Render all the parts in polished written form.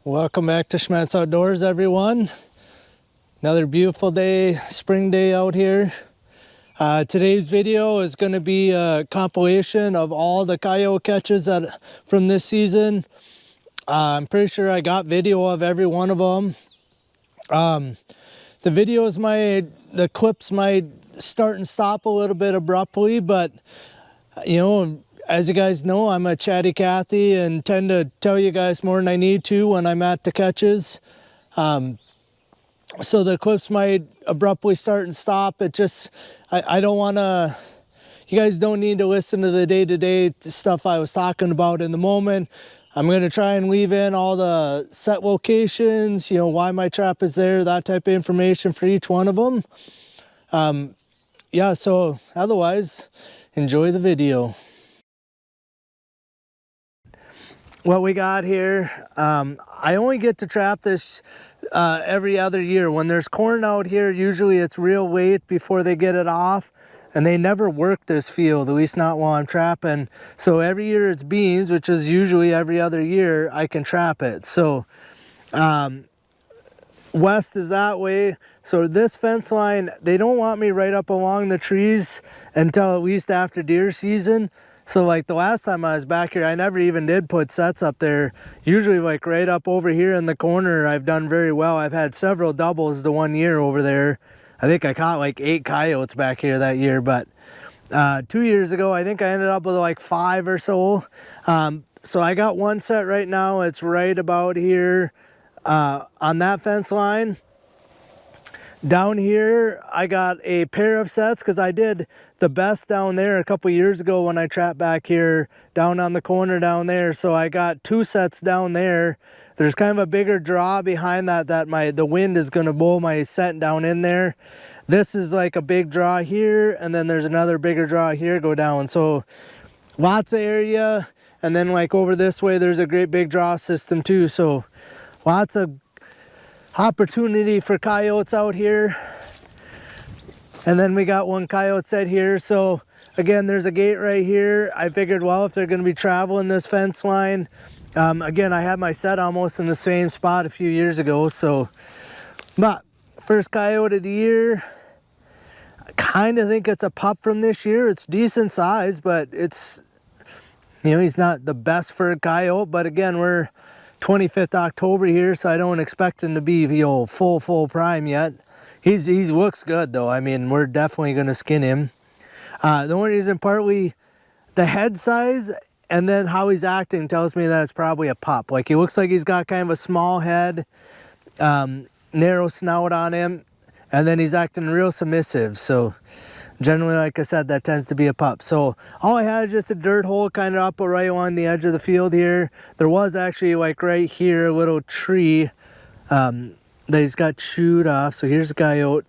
Welcome back to Schmattz Outdoors, everyone. Another beautiful day, spring day out here. Today's video is going to be a compilation of all the coyote catches from this season. I'm pretty sure I got video of every one of them. The clips might start and stop a little bit abruptly, but you know, as you guys know, I'm a chatty Cathy and tend to tell you guys more than I need to when I'm at the catches. So the clips might abruptly start and stop. It just, I don't want to, you guys don't need to listen to the day-to-day stuff I was talking about in the moment. I'm going to try and weave in all the set locations, you know, why my trap is there, that type of information for each one of them. Yeah, so otherwise, enjoy the video. What we got here, I only get to trap this every other year. When there's corn out here, usually it's real late before they get it off, and they never work this field, at least not while I'm trapping. So every year it's beans, which is usually every other year I can trap it. So west is that way. So this fence line, they don't want me right up along the trees until at least after deer season. So like the last time I was back here, I never even did put sets up there. Usually like right up over here in the corner, I've done very well. I've had several doubles the 1 year over there. I think I caught like 8 coyotes back here that year, but 2 years ago, I think I ended up with like 5 or so. So I got one set right now. It's right about here on that fence line. Down here, I got a pair of sets because I did the best down there a couple years ago when I trapped back here down on the corner down there. So I got 2 sets down there. There's kind of a bigger draw behind that the wind is going to blow my set down in there. This is like a big draw here, and then there's another bigger draw here go down. So lots of area, and then like over this way, there's a great big draw system too. So lots of opportunity for coyotes out here. And then we got one coyote set here. So again, there's a gate right here. I figured, well, if they're going to be traveling this fence line, again, I had my set almost in the same spot a few years ago. So, but first coyote of the year, I kind of think it's a pup from this year. It's decent size, but it's, you know, he's not the best for a coyote. But again, we're 25th October here, so I don't expect him to be, you know, full prime yet. He looks good though. I mean, we're definitely going to skin him. The only reason partly the head size and then how he's acting tells me that it's probably a pup. Like he looks like he's got kind of a small head, narrow snout on him, and then he's acting real submissive. So generally, like I said, that tends to be a pup. So all I had is just a dirt hole kind of up right along the edge of the field here. There was actually like right here a little tree that he's got chewed off. So here's a coyote.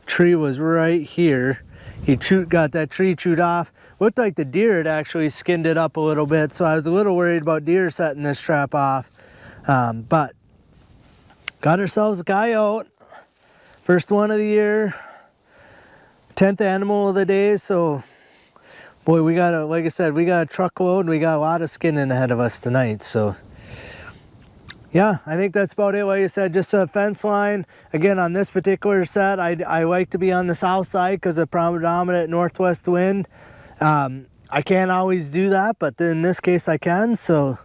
Tree was right here. He got that tree chewed off. Looked like the deer had actually skinned it up a little bit. So I was a little worried about deer setting this trap off. But got ourselves a coyote. First one of the year. 10th animal of the day. So boy, we got like I said, we got a truckload and we got a lot of skinning ahead of us tonight. So yeah, I think that's about it. Like I said, just a fence line. Again, on this particular set, I like to be on the south side because of predominant northwest wind. I can't always do that, but in this case I can. So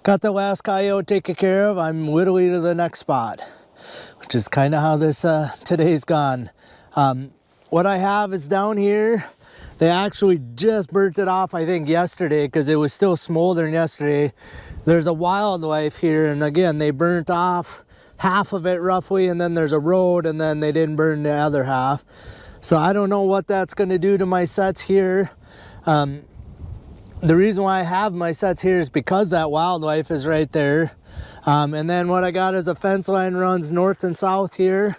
got the last coyote taken care of. I'm literally to the next spot, which is kind of how this today's gone. What I have is down here. They actually just burnt it off, I think, yesterday because it was still smoldering yesterday. There's a wildlife here, and again, they burnt off half of it roughly, and then there's a road, and then they didn't burn the other half. So I don't know what that's going to do to my sets here. The reason why I have my sets here is because that wildlife is right there. And then what I got is a fence line runs north and south here.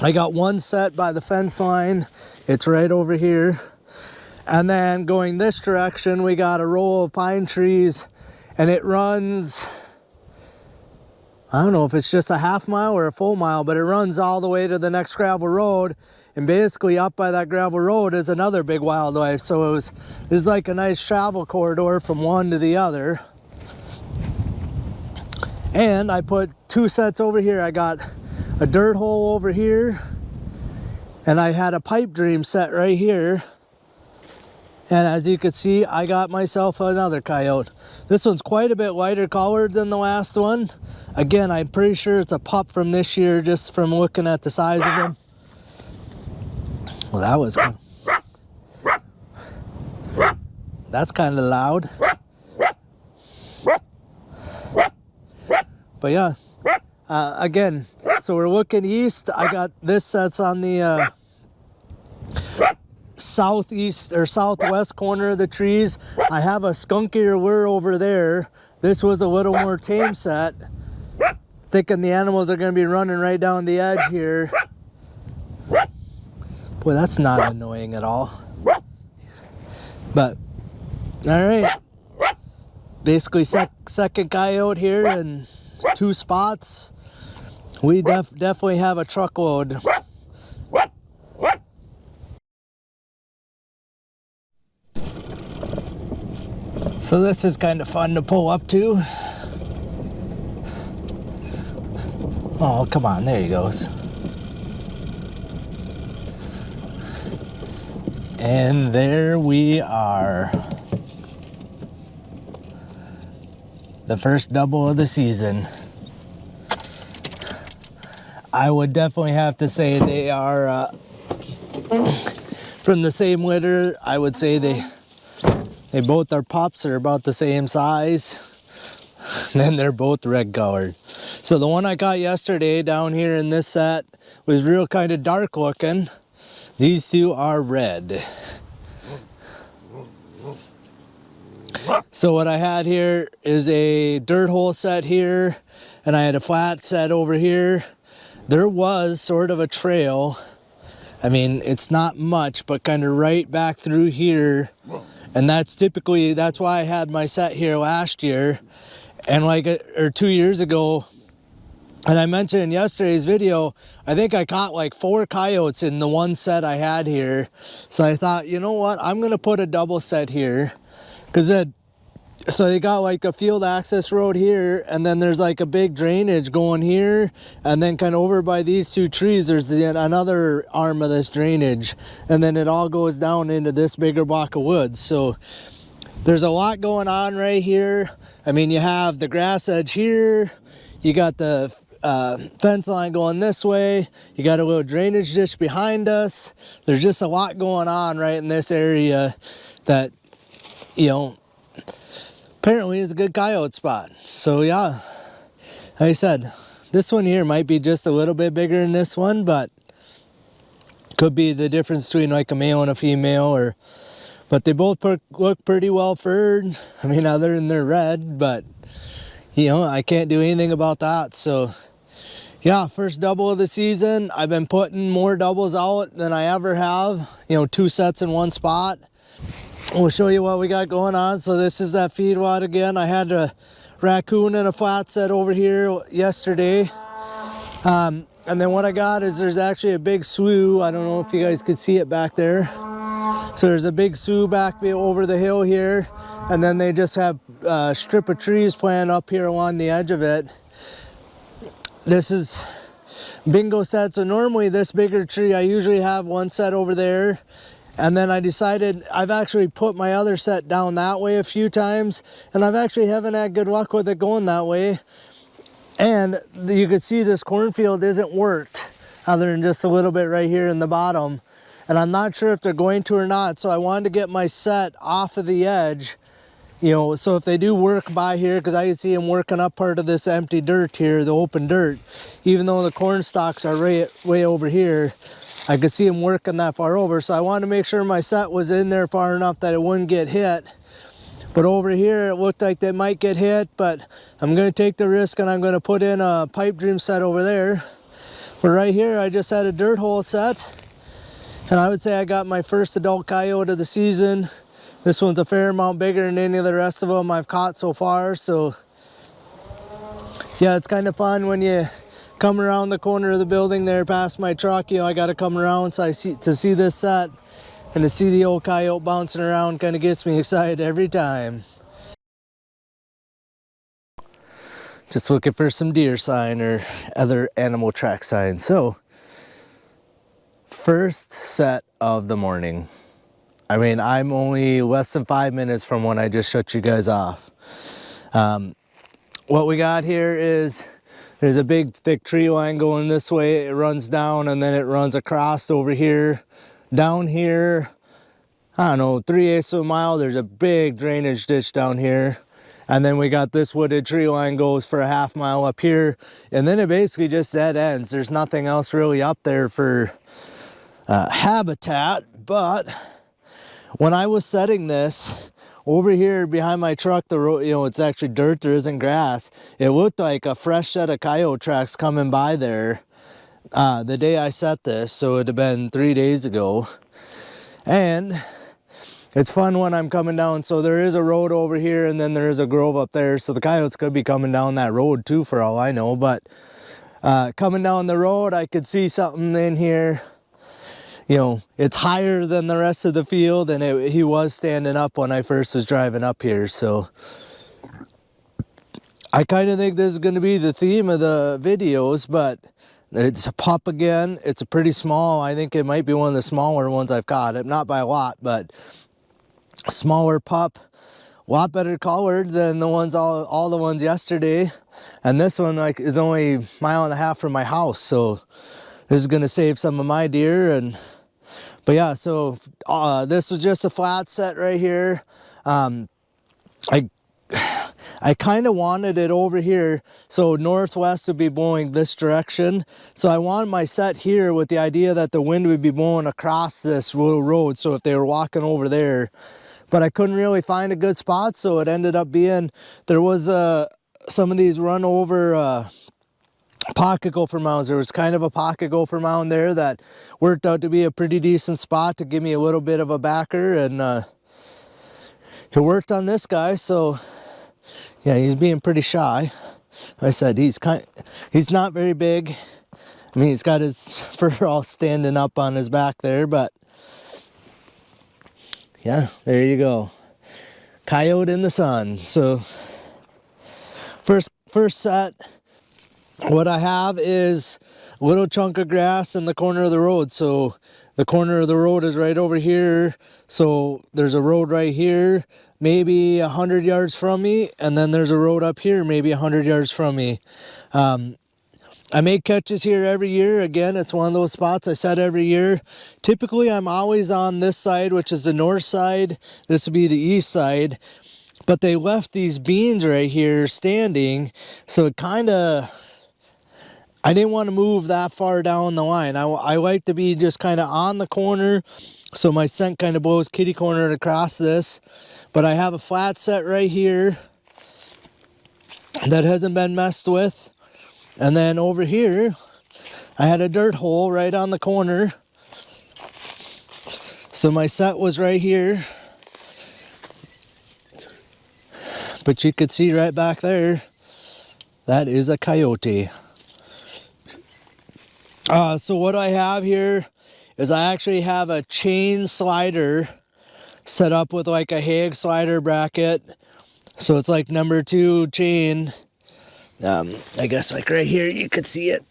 I got one set by the fence line. It's right over here. And then going this direction, we got a row of pine trees, and it runs I don't know if it's just a half mile or a full mile, but it runs all the way to the next gravel road. And basically up by that gravel road is another big wildlife. So it was like a nice travel corridor from one to the other. And I put 2 sets over here. I got a dirt hole over here, and I had a pipe dream set right here. And as you can see, I got myself another coyote. This one's quite a bit lighter colored than the last one. Again, I'm pretty sure it's a pup from this year, just from looking at the size of him. Well, that was cool. That's kind of loud. But yeah, again, so we're looking east. I got this set's on the southeast or southwest corner of the trees. I have a skunkier lure over there. This was a little more tame set. Thinking the animals are going to be running right down the edge here. Boy, that's not annoying at all. But, all right. Basically second coyote here in 2 spots. We definitely have a truckload. So this is kind of fun to pull up to. Oh, come on, there he goes. And there we are. The first double of the season. I would definitely have to say they are from the same litter. I would say they both are pups, are about the same size. And then they're both red colored. So the one I got yesterday down here in this set was real kind of dark looking. These 2 are red. So what I had here is a dirt hole set here, and I had a flat set over here. There was sort of a trail. I mean, it's not much, but kind of right back through here. And that's why I had my set here last year. And or 2 years ago, and I mentioned in yesterday's video, I think I caught like 4 coyotes in the one set I had here. So I thought, you know what, I'm gonna put a double set here. So they got like a field access road here, and then there's like a big drainage going here, and then kind of over by these 2 trees, there's another arm of this drainage, and then it all goes down into this bigger block of woods. So there's a lot going on right here. I mean, you have the grass edge here, you got the fence line going this way, you got a little drainage ditch behind us. There's just a lot going on right in this area that, you know, apparently is a good coyote spot. So yeah, like I said, this one here might be just a little bit bigger than this one, but could be the difference between like a male and a female. But they both look pretty well furred. I mean, other than they're red, but you know, I can't do anything about that. So yeah, first double of the season. I've been putting more doubles out than I ever have. You know, 2 sets in one spot. We'll show you what we got going on. So this is that feedlot again. I had a raccoon and a flat set over here yesterday. And then what I got is there's actually a big slough. I don't know if you guys could see it back there. So there's a big slough back over the hill here. And then they just have a strip of trees planted up here along the edge of it. This is bingo set. So normally this bigger tree, I usually have one set over there. And then I decided, I've actually put my other set down that way a few times, and I've actually haven't had good luck with it going that way. And you can see this cornfield isn't worked, other than just a little bit right here in the bottom. And I'm not sure if they're going to or not, so I wanted to get my set off of the edge, you know, so if they do work by here, because I can see them working up part of this empty dirt here, the open dirt, even though the corn stalks are way over here, I could see them working that far over. So I wanted to make sure my set was in there far enough that it wouldn't get hit. But over here, it looked like they might get hit, but I'm gonna take the risk and I'm gonna put in a pipe dream set over there. But right here, I just had a dirt hole set. And I would say I got my first adult coyote of the season. This one's a fair amount bigger than any of the rest of them I've caught so far. So Yeah, it's kind of fun when you come around the corner of the building there past my truck. You know, I got to come around to see this set, and to see the old coyote bouncing around kind of gets me excited every time. Just looking for some deer sign or other animal track signs. So, first set of the morning. I mean, I'm only less than 5 minutes from when I just shut you guys off. What we got here is there's a big thick tree line going this way. It runs down and then it runs across over here. Down here, I don't know, 3/8 of a mile, there's a big drainage ditch down here. And then we got this wooded tree line goes for a half mile up here. And then it basically just dead ends. There's nothing else really up there for habitat. But when I was setting this, over here behind my truck, the road, you know, it's actually dirt, there isn't grass. It looked like a fresh set of coyote tracks coming by there the day I set this, so it'd have been 3 days ago. And it's fun when I'm coming down, so there is a road over here and then there is a grove up there, so the coyotes could be coming down that road too for all I know. But coming down the road, I could see something in here. You know, it's higher than the rest of the field, and he was standing up when I first was driving up here. So I kind of think this is going to be the theme of the videos, but it's a pup again. It's a pretty small. I think it might be one of the smaller ones I've caught. Not by a lot, but a smaller pup. A lot better colored than the ones all the ones yesterday. And this one is only 1.5 miles from my house, so this is going to save some of my deer. But yeah, so this was just a flat set right here. I kind of wanted it over here, so northwest would be blowing this direction. So I wanted my set here with the idea that the wind would be blowing across this little road, so if they were walking over there. But I couldn't really find a good spot, so it ended up being, there was some of these run over pocket gopher mounds. There was kind of a pocket gopher mound there that worked out to be a pretty decent spot to give me a little bit of a backer, and it worked on this guy. So yeah, he's being pretty shy. Like I said, he's not very big. I mean, he's got his fur all standing up on his back there, but yeah, there you go, coyote in the sun. So first set, what I have is a little chunk of grass in the corner of the road. So the corner of the road is right over here. So there's a road right here, maybe 100 yards from me. And then there's a road up here, maybe 100 yards from me. I make catches here every year. Again, it's one of those spots I set every year. Typically, I'm always on this side, which is the north side. This would be the east side. But they left these beans right here standing. So it kind of, I didn't want to move that far down the line. I like to be just kind of on the corner, so my scent kind of blows kitty cornered across this. But I have a flat set right here that hasn't been messed with. And then over here, I had a dirt hole right on the corner. So my set was right here. But you could see right back there, that is a coyote. So what I have here is I actually have a chain slider set up with like a Hague slider bracket. So it's like number 2 chain. I guess like right here, you could see it.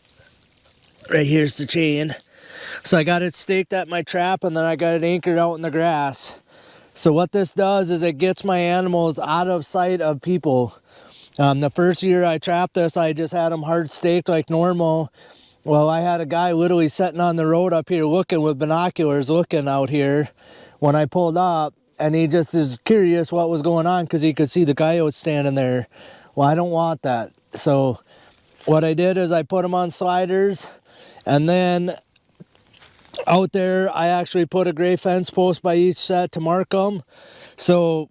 Right here's the chain. So I got it staked at my trap, and then I got it anchored out in the grass. So what this does is it gets my animals out of sight of people. The first year I trapped this, I just had them hard staked like normal. Well, I had a guy literally sitting on the road up here looking with binoculars, looking out here when I pulled up, and he just is curious what was going on because he could see the coyote standing there. Well, I don't want that. So what I did is I put them on sliders, and then out there I actually put a gray fence post by each set to mark them, so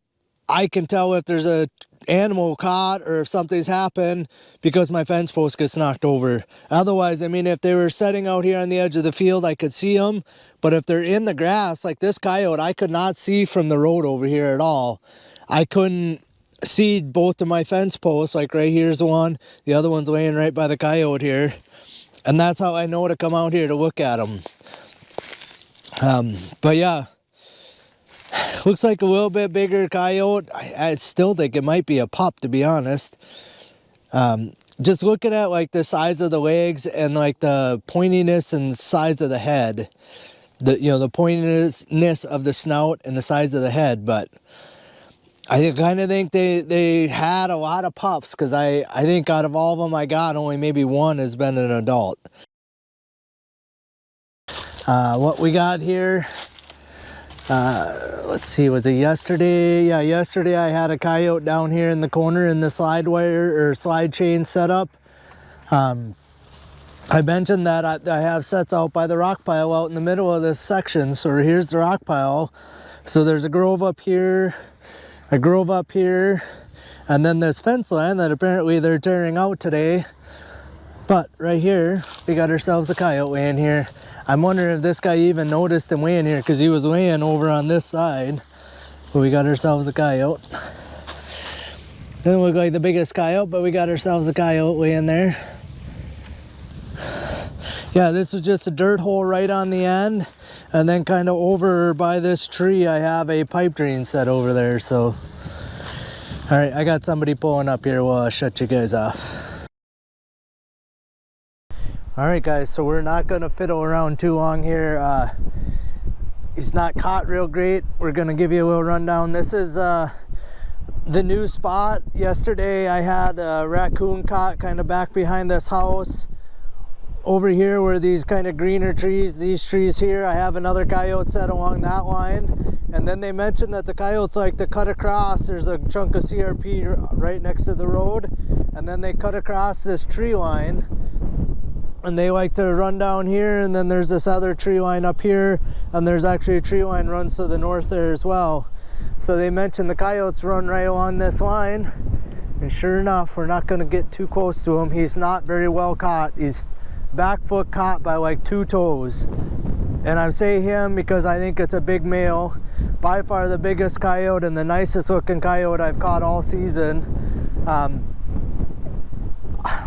I can tell if there's a animal caught or if something's happened because my fence post gets knocked over. Otherwise, I mean, if they were setting out here on the edge of the field, I could see them. But if they're in the grass, like this coyote, I could not see from the road over here at all. I couldn't see both of my fence posts. Like right here's the one, the other one's laying right by the coyote here, and that's how I know to come out here to look at them. But yeah, looks like a little bit bigger coyote. I still think it might be a pup, to be honest. Just looking at like the size of the legs and like the pointiness and size of the head, the pointiness of the snout and the size of the head. But I kind of think they had a lot of pups, because I think out of all of them I got, only maybe one has been an adult. What we got here, let's see, was it yesterday? Yeah, yesterday I had a coyote down here in the corner in the slide wire or slide chain setup. I mentioned that I have sets out by the rock pile out in the middle of this section. So here's the rock pile. So there's a grove up here, and then this fence line that apparently they're tearing out today. But right here, we got ourselves a coyote laying here. I'm wondering if this guy even noticed him laying here, because he was laying over on this side. But we got ourselves a coyote. Didn't look like the biggest coyote, but we got ourselves a coyote laying there. Yeah, this was just a dirt hole right on the end. And then kind of over by this tree, I have a pipe drain set over there. So, all right, I got somebody pulling up here. Well, I'll shut you guys off. All right, guys, so we're not going to fiddle around too long here. He's not caught real great. We're going to give you a little rundown. This is the new spot. Yesterday, I had a raccoon caught kind of back behind this house. Over here were these kind of greener trees, these trees here. I have another coyote set along that line. And then they mentioned that the coyotes like to cut across. There's a chunk of CRP right next to the road. And then they cut across this tree line. And they like to run down here, and then there's this other tree line up here. And there's actually a tree line runs to the north there as well. So they mentioned the coyotes run right along this line. And sure enough, we're not going to get too close to him. He's not very well caught. He's back foot caught by like 2 toes. And I say him because I think it's a big male. By far the biggest coyote and the nicest looking coyote I've caught all season.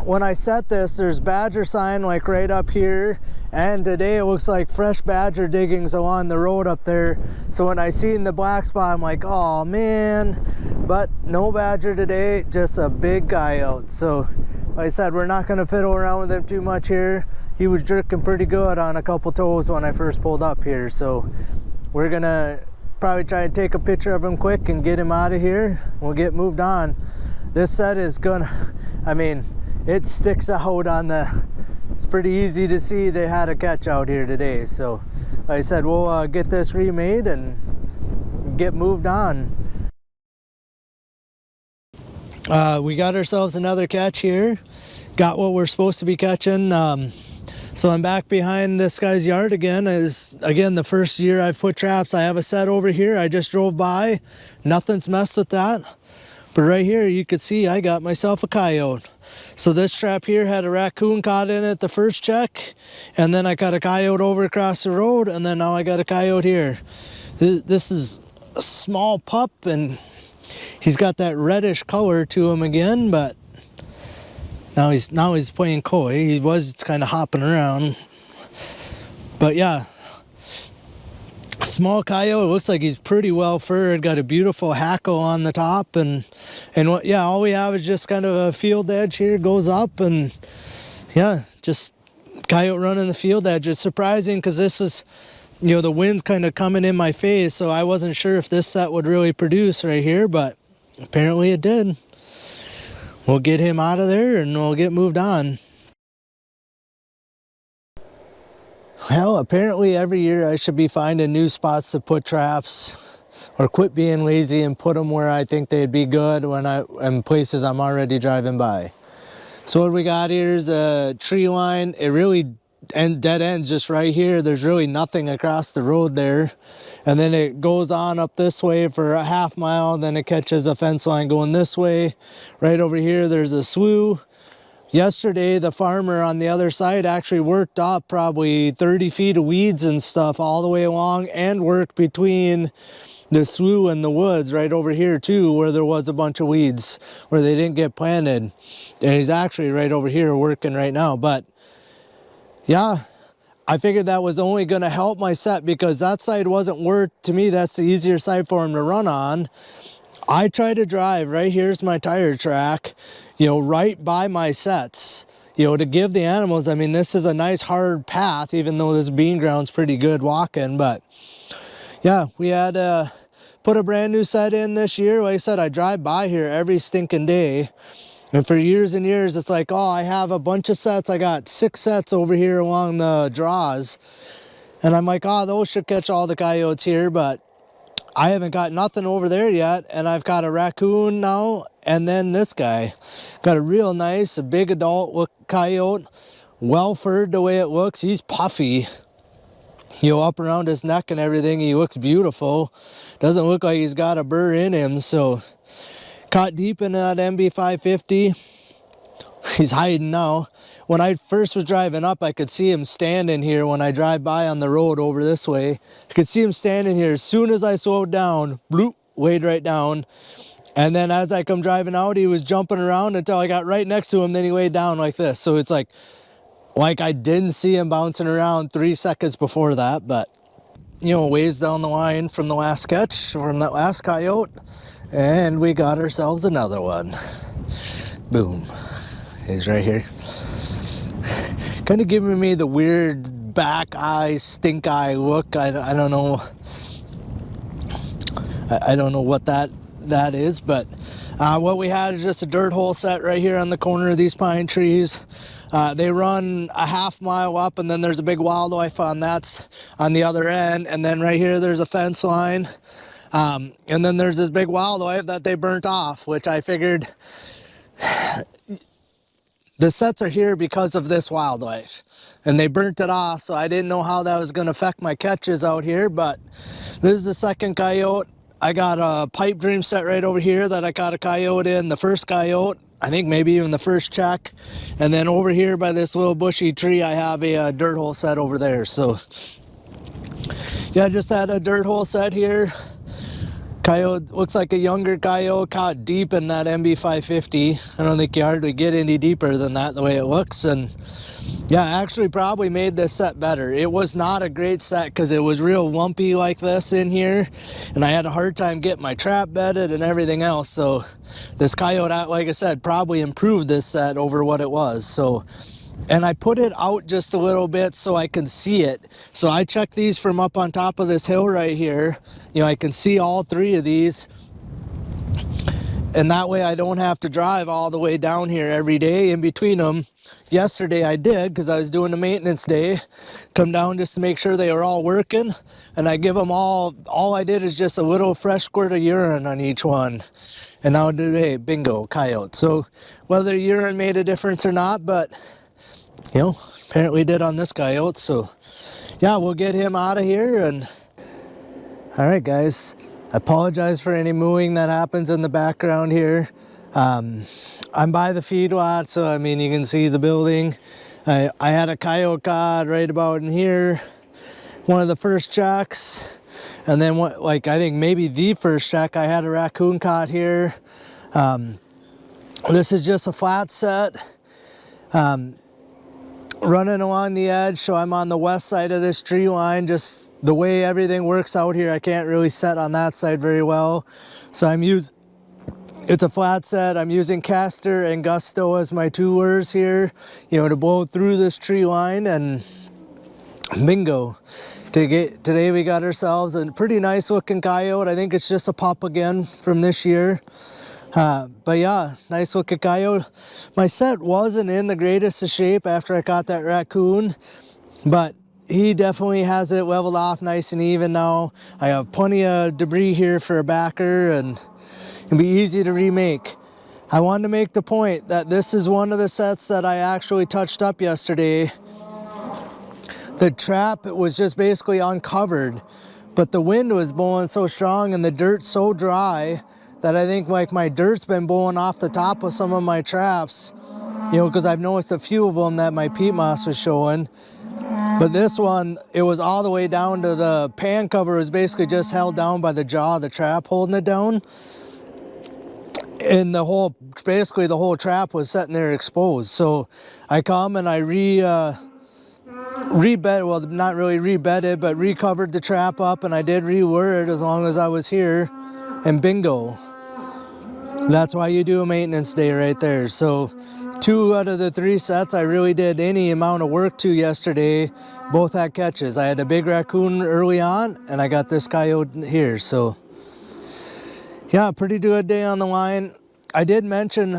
When I set this, there's badger sign like right up here. And today it looks like fresh badger diggings along the road up there. So when I seen the black spot, I'm like, oh man. But no badger today, just a big coyote. So like I said, we're not going to fiddle around with him too much here. He was jerking pretty good on a couple toes when I first pulled up here. So we're going to probably try to take a picture of him quick and get him out of here. We'll get moved on. This set is going to, I mean, it sticks out on the, it's pretty easy to see they had a catch out here today. So like I said, we'll get this remade and get moved on. We got ourselves another catch here. Got what we're supposed to be catching. So I'm back behind this guy's yard again. Is again the first year I've put traps. I have a set over here. I just drove by. Nothing's messed with that. But right here you could see I got myself a coyote. So this trap here had a raccoon caught in it the first check. And then I got a coyote over across the road. And then now I got a coyote here. This is a small pup, and he's got that reddish color to him again, but now he's playing coy. He was kind of hopping around. But yeah, a small coyote. It looks like he's pretty well furred, got a beautiful hackle on the top, and what, yeah, all we have is just kind of a field edge here, goes up, and yeah, just coyote running the field edge. It's surprising because this is, you know, the wind's kind of coming in my face, so I wasn't sure if this set would really produce right here, but apparently it did. We'll get him out of there and we'll get moved on. Well, apparently every year I should be finding new spots to put traps, or quit being lazy and put them where I think they'd be good in places I'm already driving by. So what we got here is a tree line. It really dead ends just right here. There's really nothing across the road there. And then it goes on up this way for a half mile. Then it catches a fence line going this way. Right over here, there's a slough. yesterday the farmer on the other side actually worked up probably 30 feet of weeds and stuff all the way along, and worked between the slough and the woods right over here too, where there was a bunch of weeds where they didn't get planted. And he's actually right over here working right now. But yeah, I figured that was only going to help my set, because that side wasn't worth, to me that's the easier side for him to run on. I try to drive, right here's my tire track, you know, right by my sets, you know, to give the animals, I mean, this is a nice hard path, even though this bean ground's pretty good walking. But yeah, we had put a brand new set in this year. Like I said, I drive by here every stinking day. And for years and years, it's like, oh, I have a bunch of sets. I got 6 sets over here along the draws. And I'm like, oh, those should catch all the coyotes here. But I haven't got nothing over there yet. And I've got a raccoon now. And then this guy. Got a real nice, a big adult look coyote. Well furred the way it looks. He's puffy. You know, up around his neck and everything, he looks beautiful. Doesn't look like he's got a burr in him. So caught deep in that MB550. He's hiding now. When I first was driving up, I could see him standing here. When I drive by on the road over this way, I could see him standing here. As soon as I slowed down, bloop, weighed right down. And then as I come driving out, he was jumping around until I got right next to him. Then he weighed down like this. So it's like I didn't see him bouncing around 3 seconds before that. But, you know, ways down the line from the last catch, from that last coyote. And we got ourselves another one. Boom. He's right here. Kind of giving me the weird back eye, stink eye look. I don't know. I don't know what that is, but what we had is just a dirt hole set right here on the corner of these pine trees. They run a half mile up, and then there's a big wildlife on that's on the other end. And then right here, there's a fence line. And then there's this big wildlife that they burnt off, which I figured the sets are here because of this wildlife. And they burnt it off, so I didn't know how that was going to affect my catches out here. But this is the second coyote. I got a pipe dream set right over here that I caught a coyote in. The first coyote, I think maybe even the first check. And then over here by this little bushy tree, I have a dirt hole set over there. So yeah, I just had a dirt hole set here. Coyote looks like a younger coyote, caught deep in that MB550. I don't think you hardly get any deeper than that the way it looks. And yeah, actually probably made this set better. It was not a great set because it was real lumpy like this in here. And I had a hard time getting my trap bedded and everything else. So this coyote, like I said, probably improved this set over what it was. So, and I put it out just a little bit so I can see it. So I checked these from up on top of this hill right here. You know, I can see all 3 of these. And that way I don't have to drive all the way down here every day in between them. Yesterday I did, because I was doing the maintenance day. Come down just to make sure they were all working. And I give them all I did is just a little fresh squirt of urine on each one. And now today, bingo, coyote. So whether urine made a difference or not, but you know, apparently did on this coyote. So yeah, we'll get him out of here. And all right, guys, I apologize for any mooing that happens in the background here. I'm by the feedlot, so I mean, you can see the building. I had a coyote caught right about in here, one of the first checks. And then I think maybe the first check, I had a raccoon caught here. This is just a flat set. Running along the edge, so I'm on the west side of this tree line. Just the way everything works out here, I can't really set on that side very well. So it's a flat set. I'm using Castor and Gusto as my 2 lures here, you know, to blow through this tree line. And bingo. Today we got ourselves a pretty nice looking coyote. I think it's just a pup again from this year. But yeah, nice looking coyote. My set wasn't in the greatest of shape after I caught that raccoon, but he definitely has it leveled off nice and even now. I have plenty of debris here for a backer, and it'll be easy to remake. I wanted to make the point that this is one of the sets that I actually touched up yesterday. The trap was just basically uncovered, but the wind was blowing so strong and the dirt so dry that I think like my dirt's been blowing off the top of some of my traps. You know, because I've noticed a few of them that my peat moss was showing. But this one, it was all the way down to the pan cover. It was basically just held down by the jaw of the trap holding it down. And basically the whole trap was sitting there exposed. So I come and I rebed, well, not really rebedded, but recovered the trap up, and I did re-lure it as long as I was here, and bingo. That's why you do a maintenance day right there. So 2 out of the 3 sets I really did any amount of work to yesterday. Both had catches. I had a big raccoon early on, and I got this coyote here. So yeah, pretty good day on the line. I did mention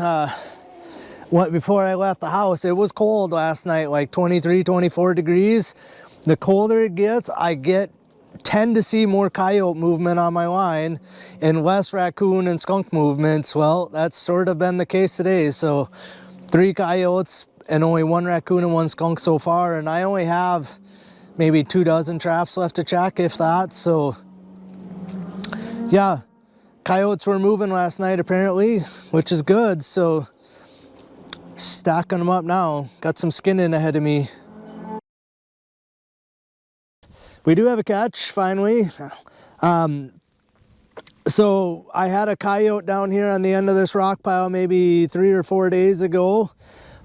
before I left the house, it was cold last night, like 23, 24 degrees. The colder it gets, I tend to see more coyote movement on my line and less raccoon and skunk movements. Well, that's sort of been the case today. So 3 coyotes and only 1 raccoon and 1 skunk so far, and I only have maybe 2 dozen traps left to check, if that. So yeah, coyotes were moving last night apparently, which is good. So stacking them up now. Got some skinning ahead of me. We do have a catch finally. So I had a coyote down here on the end of this rock pile maybe 3 or 4 days ago.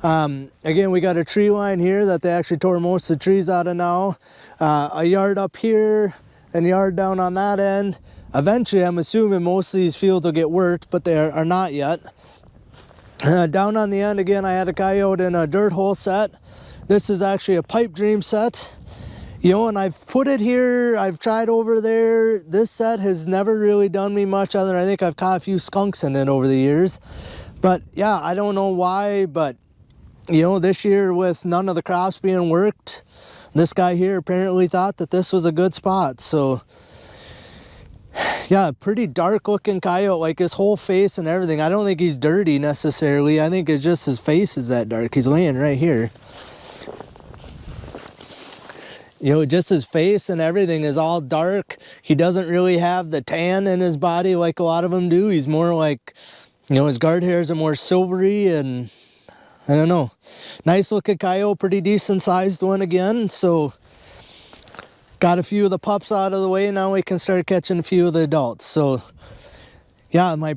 Again, we got a tree line here that they actually tore most of the trees out of now. A yard up here and a yard down on that end. Eventually, I'm assuming most of these fields will get worked, but they are not yet. Down on the end again, I had a coyote in a dirt hole set. This is actually a pipe dream set. You know, and I've put it here, I've tried over there. This set has never really done me much other than I think I've caught a few skunks in it over the years. But yeah, I don't know why, but you know, this year with none of the crops being worked, this guy here apparently thought that this was a good spot. So yeah, pretty dark looking coyote, like his whole face and everything. I don't think he's dirty necessarily. I think it's just his face is that dark. He's laying right here. You know, just his face and everything is all dark. He doesn't really have the tan in his body like a lot of them do. He's more like, you know, his guard hairs are more silvery, and I don't know. Nice looking coyote, pretty decent sized one again. So got a few of the pups out of the way. Now we can start catching a few of the adults. So yeah, my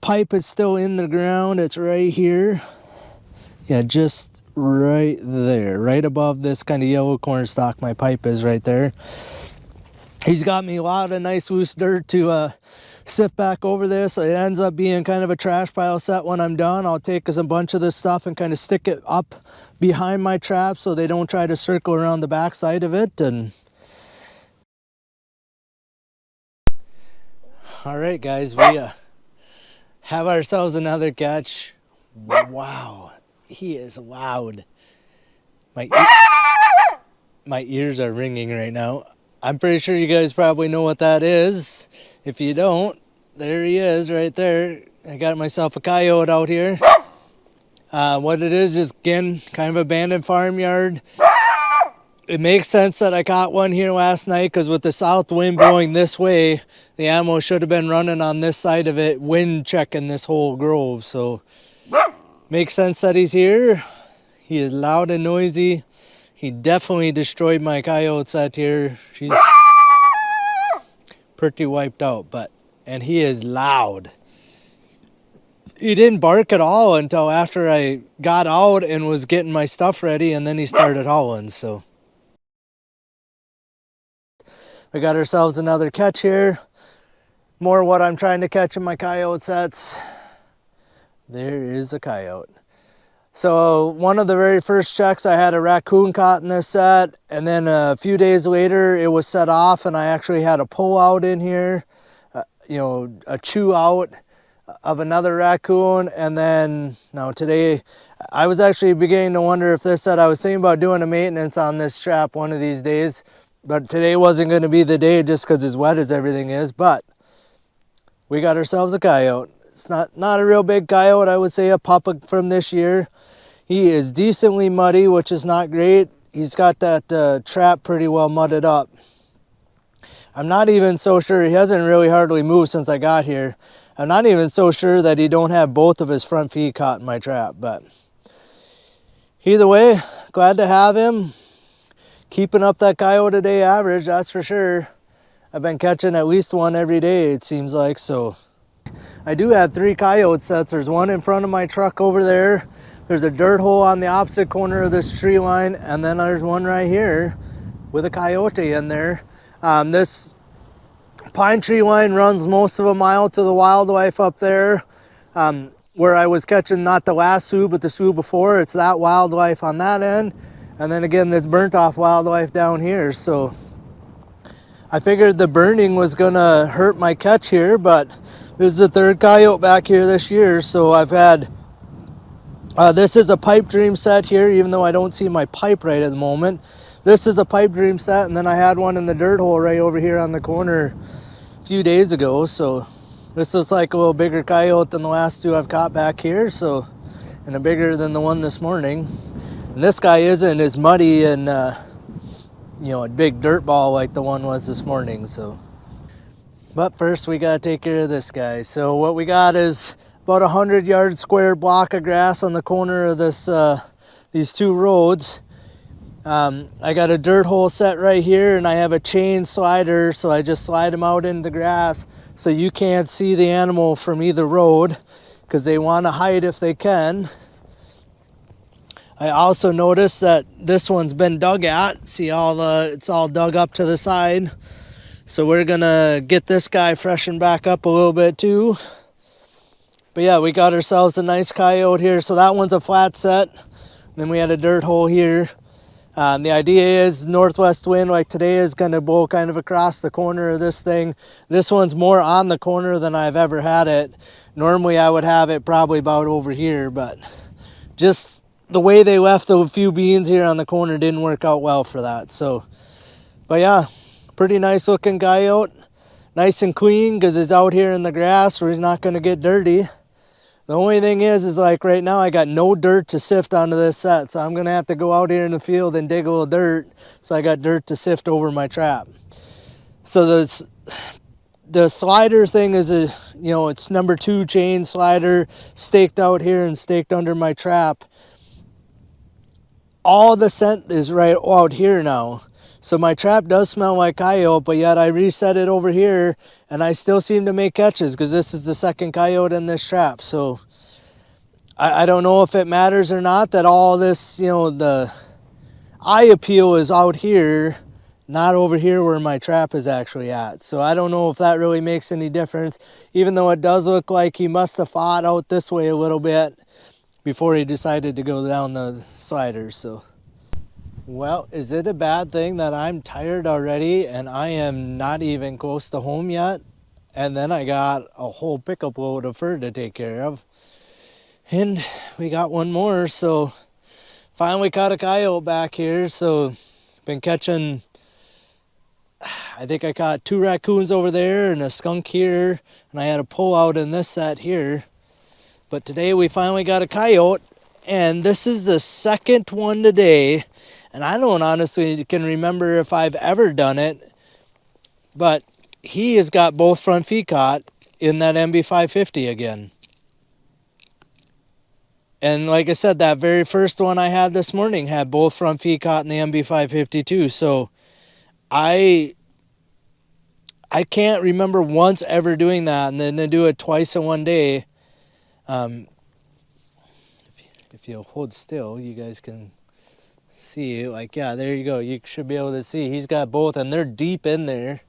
pipe is still in the ground. It's right here. Yeah, just right there, right above this kind of yellow corn stalk. My pipe is right there. He's got me a lot of nice loose dirt to sift back over this. It ends up being kind of a trash pile set when I'm done. I'll take a bunch of this stuff and kind of stick it up behind my trap so they don't try to circle around the back side of it. And all right, guys, we have ourselves another catch. Wow, he is loud. My ears are ringing right now. I'm pretty sure you guys probably know what that is. If you don't, there he is right there. I got myself a coyote out here. What it is again, kind of abandoned farmyard. It makes sense that I caught one here last night because with the south wind blowing this way, the animal should have been running on this side of it, wind checking this whole grove. So makes sense that he's here. He is loud and noisy. He definitely destroyed my coyote set here. She's pretty wiped out, and he is loud. He didn't bark at all until after I got out and was getting my stuff ready, and then he started howling. So we got ourselves another catch here. More what I'm trying to catch in my coyote sets. There is a coyote. So one of the very first checks, I had a raccoon caught in this set, and then a few days later it was set off and I actually had a pull out in here, you know, a chew out of another raccoon. And then now today I was actually beginning to wonder if this set, I was thinking about doing a maintenance on this trap one of these days, but today wasn't going to be the day just because as wet as everything is. But we got ourselves a coyote. It's not a real big coyote, I would say a pup from this year. He is decently muddy, which is not great. He's got that trap pretty well mudded up. I'm not even so sure, he hasn't really hardly moved since I got here. I'm not even so sure that he don't have both of his front feet caught in my trap, but Either way, glad to have him. Keeping up that coyote a day average, that's for sure. I've been catching at least one every day, it seems like. So I do have 3 coyote sets. There's one in front of my truck over there. There's a dirt hole on the opposite corner of this tree line, and then there's one right here with a coyote in there. This pine tree line runs most of a mile to the wildlife up there, where I was catching not the last Sioux but the Sioux before. It's that wildlife on that end, and then again this burnt off wildlife down here. So I figured the burning was gonna hurt my catch here, but this is the 3rd coyote back here this year. So I've had this is a pipe dream set here, even though I don't see my pipe right at the moment. This is a pipe dream set, and then I had one in the dirt hole right over here on the corner a few days ago. So this looks like a little bigger coyote than the last 2 I've caught back here, so, and a bigger than the one this morning. And this guy isn't as muddy and you know, a big dirt ball like the one was this morning. So, but first we gotta take care of this guy. So what we got is about 100-yard square block of grass on the corner of this these 2 roads. I got a dirt hole set right here, and I have a chain slider, so I just slide them out into the grass so you can't see the animal from either road, because they want to hide if they can. I also noticed that this one's been dug at. See, it's all dug up to the side. So we're gonna get this guy freshened back up a little bit too. But yeah, we got ourselves a nice coyote here. So that one's a flat set. Then we had a dirt hole here. The idea is northwest wind like today is going to blow kind of across the corner of this thing. This one's more on the corner than I've ever had it. Normally I would have it probably about over here, but just the way they left a few beans here on the corner didn't work out well for that. So, but yeah, pretty nice looking coyote. Nice and clean because it's out here in the grass where he's not going to get dirty. The only thing is like right now I got no dirt to sift onto this set, so I'm gonna have to go out here in the field and dig a little dirt, so I got dirt to sift over my trap. So the slider thing is it's number 2 chain slider staked out here and staked under my trap. All the scent is right out here now. So my trap does smell like coyote, but yet I reset it over here and I still seem to make catches because this is the 2nd coyote in this trap. So I don't know if it matters or not that all this, the eye appeal is out here, not over here where my trap is actually at. So I don't know if that really makes any difference, even though it does look like he must have fought out this way a little bit before he decided to go down the sliders. So. Well, is it a bad thing that I'm tired already and I am not even close to home yet? And then I got a whole pickup load of fur to take care of. And we got one more, so finally caught a coyote back here. So been catching, I think I caught 2 raccoons over there and a skunk here. And I had a pull out in this set here. But today we finally got a coyote, and this is the 2nd one today. And I don't honestly can remember if I've ever done it, but he has got both front feet caught in that MB550 again. And like I said, that very first one I had this morning had both front feet caught in the MB550 too. So I can't remember once ever doing that, and then to do it twice in one day. If you'll hold still, you guys can see, like, yeah, there you go. You should be able to see he's got both, and they're deep in there.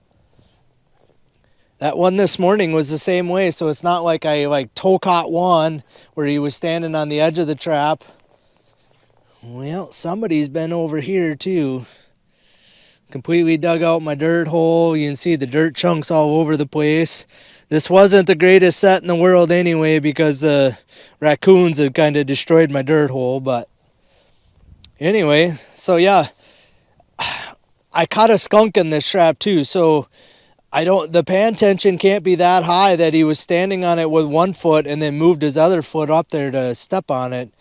That one this morning was the same way, so it's not like I toe caught one where he was standing on the edge of the trap. Well, somebody's been over here too. Completely dug out my dirt hole. You can see the dirt chunks all over the place. This wasn't the greatest set in the world anyway, because the raccoons had kind of destroyed my dirt hole, but anyway, so yeah, I caught a skunk in this trap too, so the pan tension can't be that high that he was standing on it with one foot and then moved his other foot up there to step on it.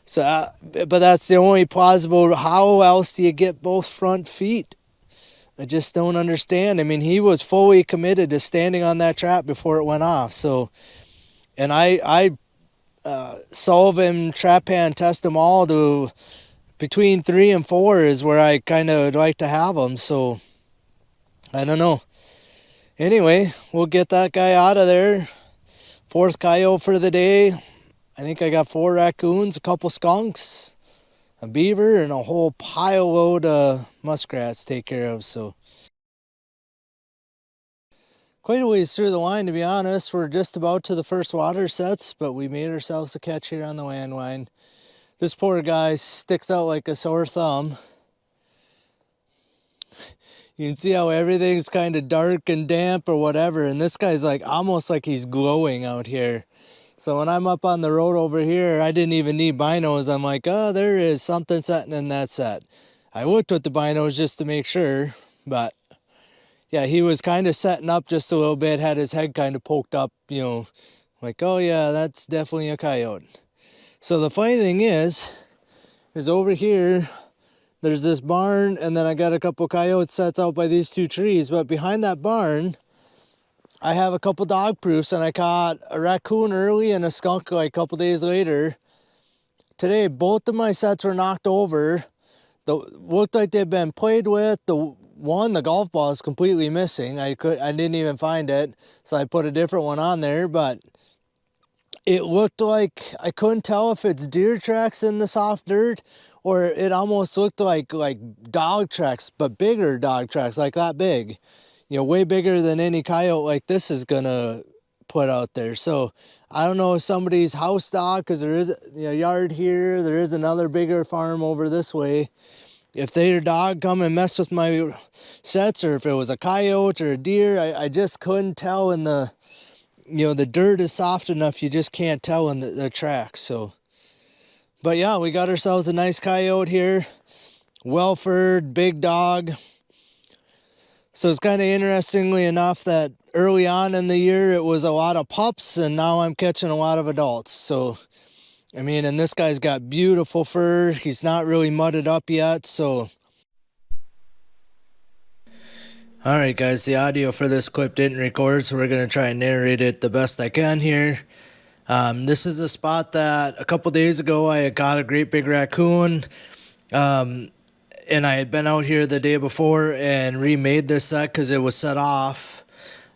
So, but that's the only plausible. How else do you get both front feet? I just don't understand. I mean, he was fully committed to standing on that trap before it went off. So, and I solve him, trap pan, test them all to between 3 and 4 is where I kind of would like to have them. So I don't know. Anyway, we'll get that guy out of there. 4th coyote for the day. I think I got 4 raccoons, a couple skunks, a beaver, and a whole pile load of muskrats to take care of. So quite a ways through the line, to be honest. We're just about to the first water sets, but we made ourselves a catch here on the landline. This poor guy sticks out like a sore thumb. You can see how everything's kind of dark and damp or whatever, and this guy's like almost like he's glowing out here. So when I'm up on the road over here, I didn't even need binos. I'm like, oh, there is something setting in that set. I looked with the binos just to make sure, but yeah, he was kind of setting up just a little bit, had his head kind of poked up, you know, like, oh yeah, that's definitely a coyote. So the funny thing is over here, there's this barn, and then I got a couple coyote sets out by these 2 trees, but behind that barn, I have a couple dog proofs, and I caught a raccoon early and a skunk like a couple days later. Today, both of my sets were knocked over. Looked like they'd been played with. The golf ball is completely missing. I didn't even find it, so I put a different one on there, but it looked like, I couldn't tell if it's deer tracks in the soft dirt, or it almost looked like dog tracks, but bigger dog tracks, like that big. You know, way bigger than any coyote like this is gonna put out there. So I don't know if somebody's house dog, because there is a yard here, there is another bigger farm over this way. If their dog come and mess with my sets, or if it was a coyote or a deer, I just couldn't tell. In the, you know, the dirt is soft enough, you just can't tell in the tracks. So, but yeah, we got ourselves a nice coyote here. Well-furred, big dog. So it's kind of interestingly enough that early on in the year, it was a lot of pups, and now I'm catching a lot of adults. So, I mean, and this guy's got beautiful fur. He's not really mudded up yet, so. All right, guys, the audio for this clip didn't record, so we're going to try and narrate it the best I can here. This is a spot that a couple days ago I had got a great big raccoon, and I had been out here the day before and remade this set because it was set off.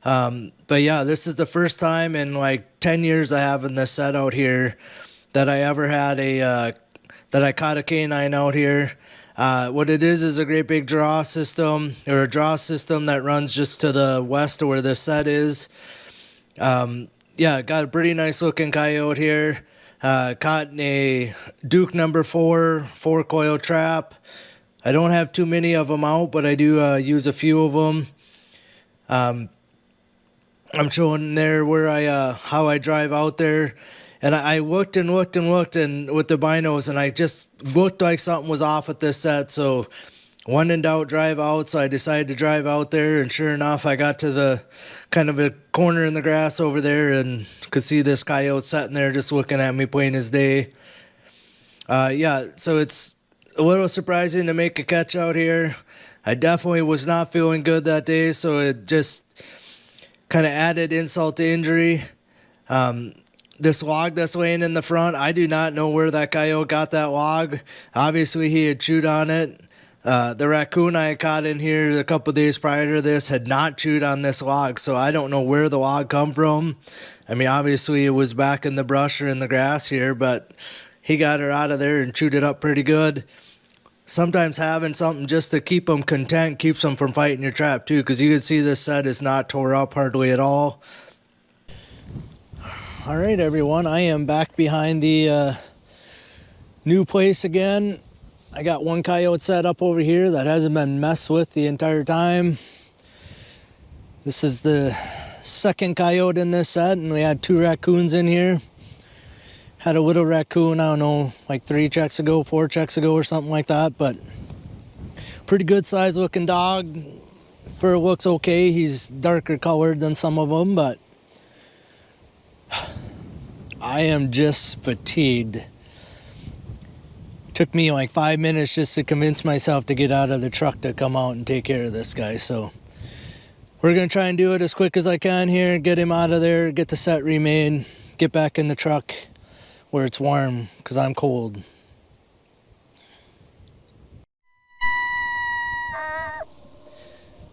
But yeah, this is the first time in like 10 years I have in this set out here that I ever had that I caught a canine out here. What it is a great big draw system, or a draw system that runs just to the west of where this set is. Yeah, got a pretty nice looking coyote here. Caught in a Duke number 4 coil trap. I don't have too many of them out, but I do use a few of them. I'm showing there where how I drive out there. And I looked and with the binos, and I just looked like something was off with this set. So when in doubt, drive out. So I decided to drive out there, and sure enough, I got to the kind of a corner in the grass over there and could see this coyote sitting there just looking at me plain as day. Yeah, so it's a little surprising to make a catch out here. I definitely was not feeling good that day, so it just kind of added insult to injury. This log that's laying in the front, I do not know where that coyote got that log. Obviously, he had chewed on it. The raccoon I had caught in here a couple days prior to this had not chewed on this log, so I don't know where the log come from. I mean, obviously, it was back in the brush or in the grass here, but he got her out of there and chewed it up pretty good. Sometimes having something just to keep them content keeps them from fighting your trap, too, because you can see this set is not tore up hardly at all. All right, everyone, I am back behind the new place again. I got one coyote set up over here that hasn't been messed with the entire time. This is the second coyote in this set, and we had 2 raccoons in here. Had a little raccoon, I don't know, like 3 checks ago, 4 checks ago or something like that, but pretty good size looking dog. Fur looks okay. He's darker colored than some of them, but I am just fatigued. Took me like 5 minutes just to convince myself to get out of the truck to come out and take care of this guy. So we're going to try and do it as quick as I can here, get him out of there, get the set remade, get back in the truck where it's warm because I'm cold.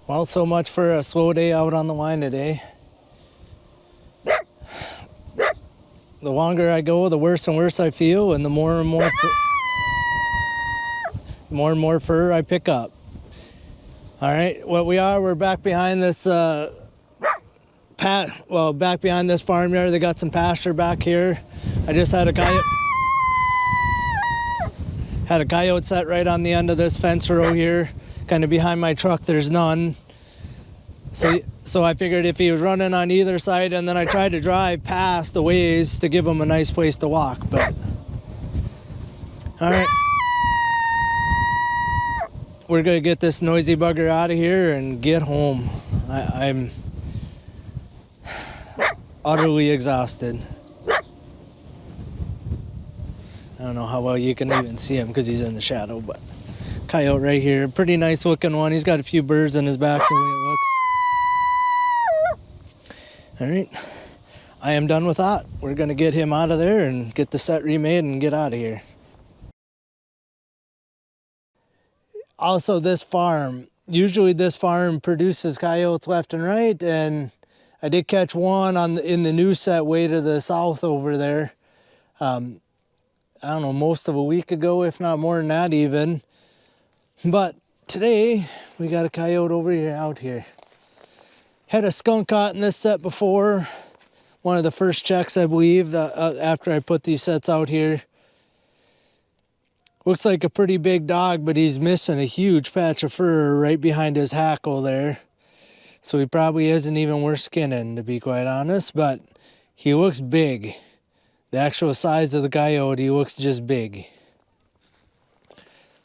Well, so much for a slow day out on the line today. The longer I go, the worse and worse I feel, and the more and more fur I pick up. All right, we're back behind this back behind this farmyard. They got some pasture back here. I just had a coyote set right on the end of this fence row here, kind of behind my truck. There's none. So I figured if he was running on either side, and then I tried to drive past a ways to give him a nice place to walk, but all right. We're gonna get this noisy bugger out of here and get home. I'm utterly exhausted. I don't know how well you can even see him because he's in the shadow, but coyote right here, pretty nice looking one. He's got a few birds in his back the way it looks. All right, I am done with that. We're gonna get him out of there and get the set remade and get out of here. Also, usually this farm produces coyotes left and right, and I did catch one in the new set way to the south over there. I don't know, most of a week ago, if not more than that even. But today we got a coyote out here. Had a skunk caught in this set before. One of the first checks, I believe, after I put these sets out here. Looks like a pretty big dog, but he's missing a huge patch of fur right behind his hackle there. So he probably isn't even worth skinning, to be quite honest, but he looks big. The actual size of the coyote, he looks just big.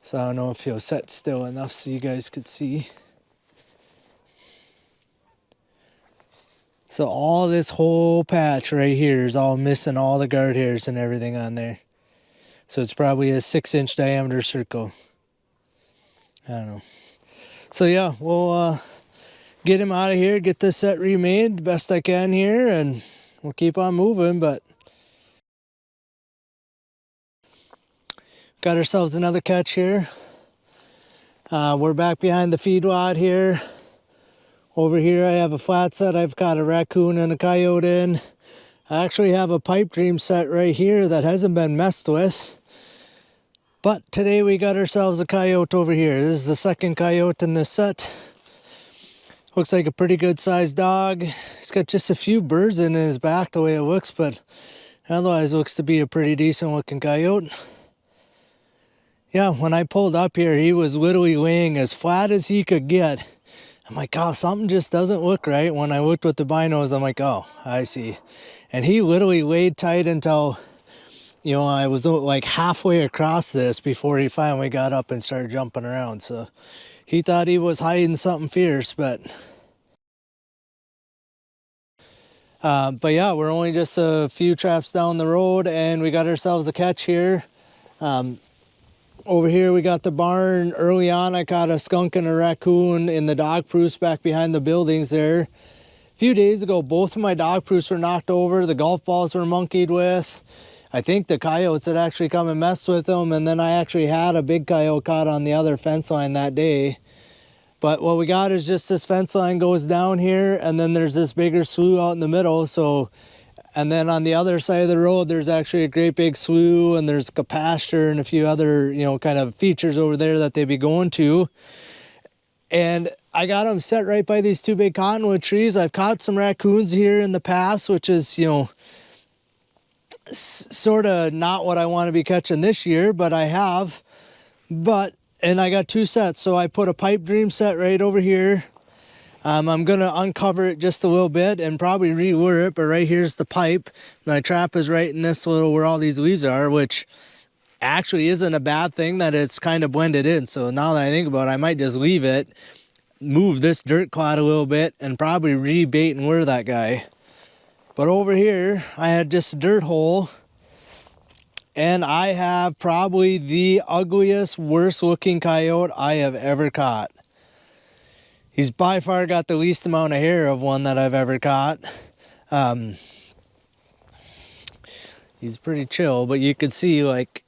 So I don't know if he'll set still enough so you guys could see. So all this whole patch right here is all missing all the guard hairs and everything on there. So it's probably a 6-inch diameter circle. I don't know. So yeah, we'll get him out of here, get this set remade the best I can here, and we'll keep on moving. But got ourselves another catch here. We're back behind the feedlot here. Over here I have a flat set. I've got a raccoon and a coyote in. I actually have a pipe dream set right here that hasn't been messed with. But today we got ourselves a coyote over here. This is the second coyote in this set. Looks like a pretty good sized dog. He's got just a few birds in his back the way it looks, but otherwise looks to be a pretty decent looking coyote. Yeah, when I pulled up here, he was literally laying as flat as he could get. I'm like, oh, something just doesn't look right. When I looked with the binos, I'm like, oh, I see. And he literally laid tight until, you know, I was like halfway across this before he finally got up and started jumping around. So he thought he was hiding something fierce, but yeah, we're only just a few traps down the road and we got ourselves a catch here. Over here we got the barn. Early on I caught a skunk and a raccoon in the dog proofs back behind the buildings there. A few days ago, both of my dog proofs were knocked over. The golf balls were monkeyed with. I think the coyotes had actually come and messed with them, and then I actually had a big coyote caught on the other fence line that day. But what we got is just this fence line goes down here, and then there's this bigger slough out in the middle. So, and then on the other side of the road, there's actually a great big slough, and there's a pasture and a few other, you know, kind of features over there that they'd be going to. And I got them set right by these two big cottonwood trees. I've caught some raccoons here in the past, which is, you know, sort of not what I want to be catching this year, but I have. And I got two sets. So I put a pipe dream set right over here. I'm going to uncover it just a little bit and probably re-lure it, but right here's the pipe. My trap is right in this little where all these leaves are, which actually isn't a bad thing that it's kind of blended in. So now that I think about it, I might just leave it, move this dirt clod a little bit, and probably re-bait and lure that guy. But over here, I had just a dirt hole, and I have probably the ugliest, worst looking coyote I have ever caught. He's by far got the least amount of hair of one that I've ever caught. He's pretty chill, but you could see like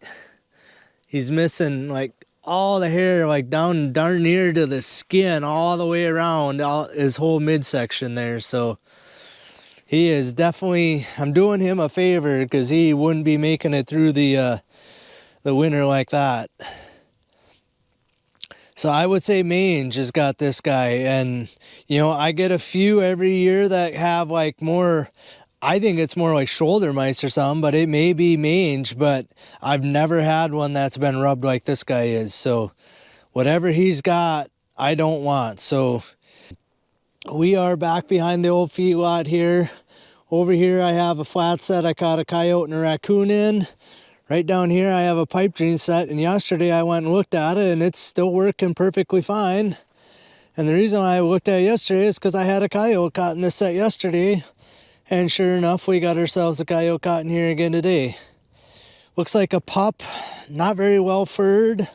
he's missing like all the hair like down darn near to the skin all the way around his whole midsection there. So he is definitely, I'm doing him a favor because he wouldn't be making it through the winter like that. So I would say mange has got this guy, and you know, I get a few every year that have like more, I think it's more like shoulder mites or something, but it may be mange, but I've never had one that's been rubbed like this guy is. So whatever he's got, I don't want. So we are back behind the old feedlot here. Over here I have a flat set I caught a coyote and a raccoon in. Right down here I have a pipe dream set, and yesterday I went and looked at it and it's still working perfectly fine. And the reason why I looked at it yesterday is because I had a coyote caught in this set yesterday, and sure enough we got ourselves a coyote caught in here again today. Looks like a pup, not very well furred.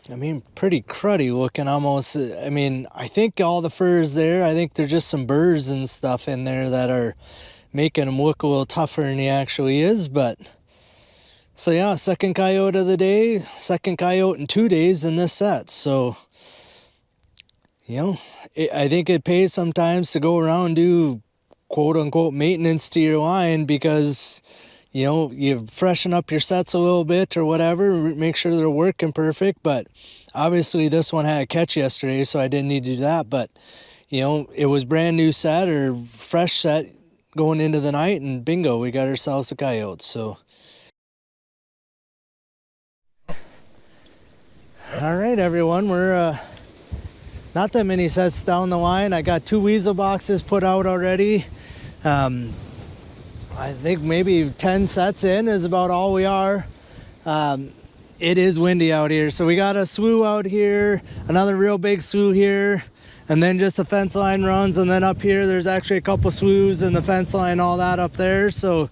I mean, pretty cruddy looking almost. I mean, I think all the fur is there. I think there's just some burrs and stuff in there that are making him look a little tougher than he actually is, but so yeah, second coyote of the day, second coyote in 2 days in this set. So, you know, I think it pays sometimes to go around and do quote unquote maintenance to your line because, you know, you freshen up your sets a little bit or whatever, make sure they're working perfect. But obviously this one had a catch yesterday, so I didn't need to do that. But, you know, it was brand new set or fresh set going into the night, and bingo, we got ourselves a coyote. So. All right, everyone, we're not that many sets down the line. I got 2 weasel boxes put out already. I think maybe 10 sets in is about all we are. It is windy out here, so we got a slough out here, another real big slough here, and then just a fence line runs, and then up here there's actually a couple sloughs and the fence line, all that up there. So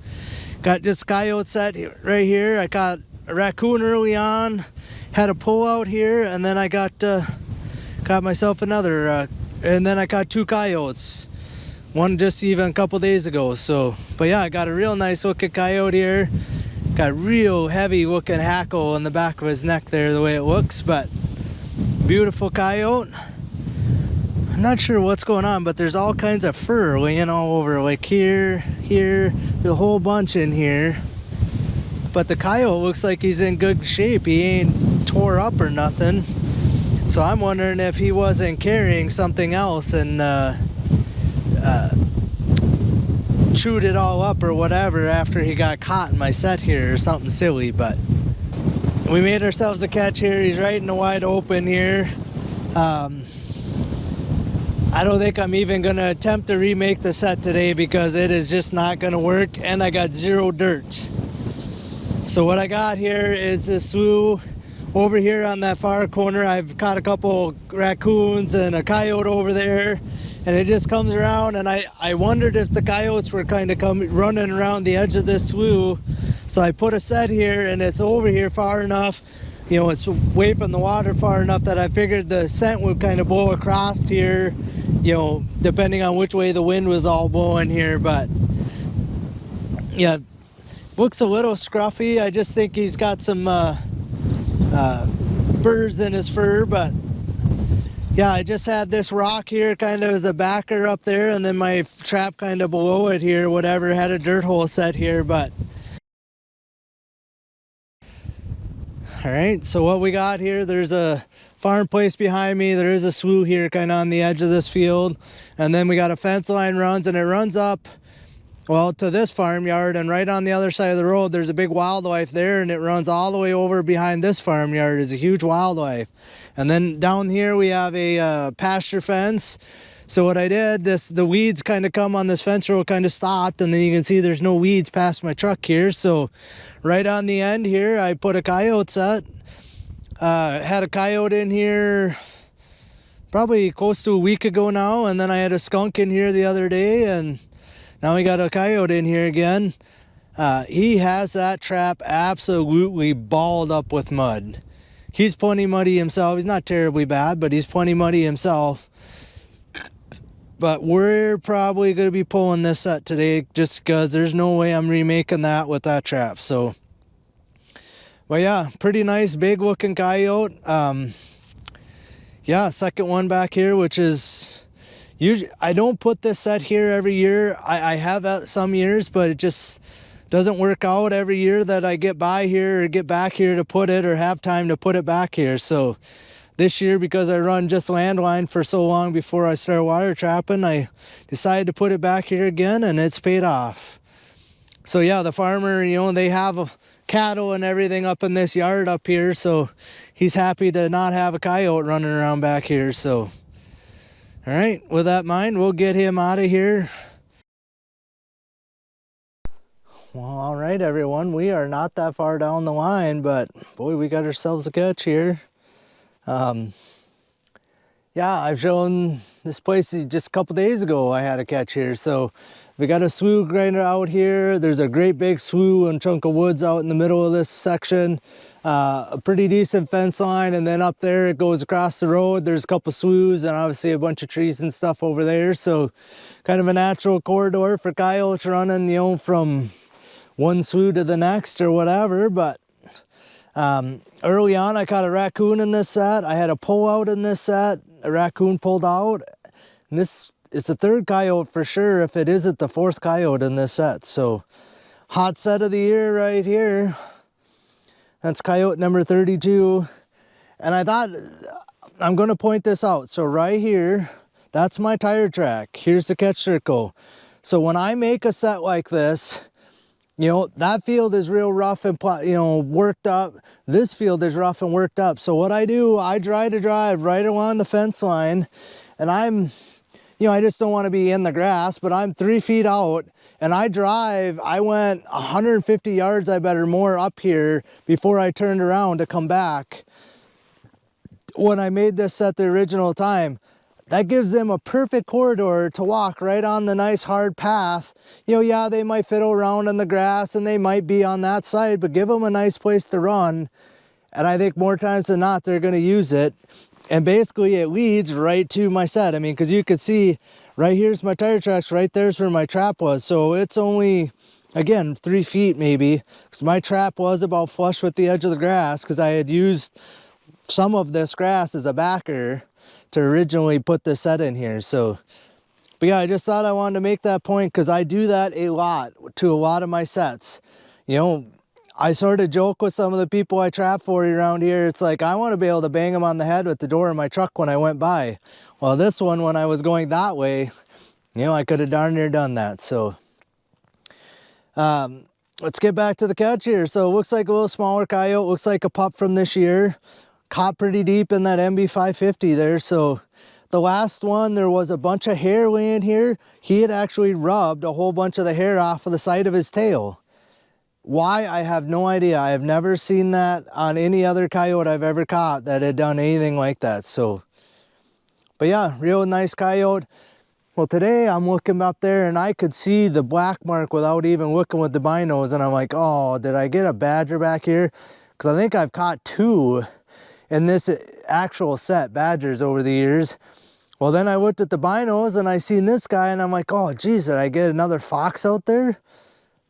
got just coyote set right here. I caught a raccoon early on, had a pull out here, and then I got myself another, and then I caught 2 coyotes, one just even a couple days ago. So, but yeah, I got a real nice looking coyote here. Got real heavy looking hackle in the back of his neck there, the way it looks, but beautiful coyote. I'm not sure what's going on, but there's all kinds of fur laying all over, like here, there's a whole bunch in here. But the coyote looks like he's in good shape. He ain't tore up or nothing. So I'm wondering if he wasn't carrying something else and chewed it all up or whatever after he got caught in my set here or something silly. But we made ourselves a catch here. He's right in the wide open here. I don't think I'm even going to attempt to remake the set today because it is just not going to work, and I got 0 dirt. So what I got here is this slough. Over here on that far corner, I've caught a couple raccoons and a coyote over there, and it just comes around, and I wondered if the coyotes were kind of running around the edge of this slough. So I put a set here, and it's over here far enough, you know, it's away from the water far enough that I figured the scent would kind of blow across here, you know, depending on which way the wind was all blowing here. But yeah, looks a little scruffy. I just think he's got some burrs in his fur. But yeah, I just had this rock here kind of as a backer up there, and then my trap kind of below it here, whatever, had a dirt hole set here. But all right, so what we got here, there's a farm place behind me. There is a slough here kind of on the edge of this field, and then we got a fence line runs, and it runs up, well, to this farmyard, and right on the other side of the road there's a big wildlife there, and it runs all the way over behind this farmyard. Is a huge wildlife. And then down here we have a pasture fence. So what I did, the weeds kind of come on this fence row, kind of stopped, and then you can see there's no weeds past my truck here. So right on the end here I put a coyote set. Had a coyote in here probably close to a week ago now, and then I had a skunk in here the other day, and now we got a coyote in here again. He has that trap absolutely balled up with mud. He's plenty muddy himself. He's not terribly bad, but he's plenty muddy himself. But we're probably going to be pulling this set today just because there's no way I'm remaking that with that trap. So, Well, yeah, pretty nice big looking coyote. Yeah, second one back here, which is usually, I don't put this set here every year. I have some years, but it just doesn't work out every year that I get by here or get back here to put it or have time to put it back here. So this year, because I run just landline for so long before I start wire trapping, I decided to put it back here again, and it's paid off. So yeah, the farmer, you know, they have cattle and everything up in this yard up here, so he's happy to not have a coyote running around back here. So all right, with that in mind, we'll get him out of here. Well, all right, everyone, we are not that far down the line, but boy, we got ourselves a catch here. Yeah, I've shown this place just a couple days ago. I had a catch here. So we got a slough grinder out here. There's a great big slough and chunk of woods out in the middle of this section. A pretty decent fence line, and then up there it goes across the road. There's a couple sloughs and obviously a bunch of trees and stuff over there. So kind of a natural corridor for coyotes running, you know, from one slough to the next or whatever. But early on, I caught a raccoon in this set. I had a pull out in this set. A raccoon pulled out. And this is the third coyote for sure, if it isn't the fourth coyote in this set. So hot set of the year right here. That's coyote number 32. And I thought, I'm going to point this out. So right here, that's my tire track. Here's the catch circle. So when I make a set like this, you know, that field is real rough and, you know, worked up. This field is rough and worked up. So what I do, I try to drive right along the fence line, and I'm, you know, I just don't want to be in the grass, but I'm 3 feet out, and I went 150 yards, I bet, or more up here before I turned around to come back. When I made this set the original time, that gives them a perfect corridor to walk right on the nice hard path. You know, yeah, they might fiddle around in the grass and they might be on that side, but give them a nice place to run. And I think more times than not, they're going to use it. And basically it leads right to my set. I mean, because you could see right here's my tire tracks, right there's where my trap was. So it's only, again, 3 feet maybe, because my trap was about flush with the edge of the grass, because I had used some of this grass as a backer to originally put this set in here. So, but yeah, I just thought I wanted to make that point, because I do that a lot to a lot of my sets. You know, I sort of joke with some of the people I trap for around here. It's like, I want to be able to bang them on the head with the door of my truck when I went by. Well, this one, when I was going that way, you know, I could have darn near done that. So let's get back to the catch here. So it looks like a little smaller coyote, looks like a pup from this year. Caught pretty deep in that MB 550 there. So the last one, there was a bunch of hair laying here. He had actually rubbed a whole bunch of the hair off of the side of his tail. Why, I have no idea. I have never seen that on any other coyote I've ever caught that had done anything like that. So, but yeah, real nice coyote. Well, today I'm looking up there and I could see the black mark without even looking with the binos. And I'm like, oh, did I get a badger back here? Because I think I've caught 2 in this actual set, badgers, over the years. Well, then I looked at the binos and I seen this guy and I'm like, oh geez, did I get another fox out there?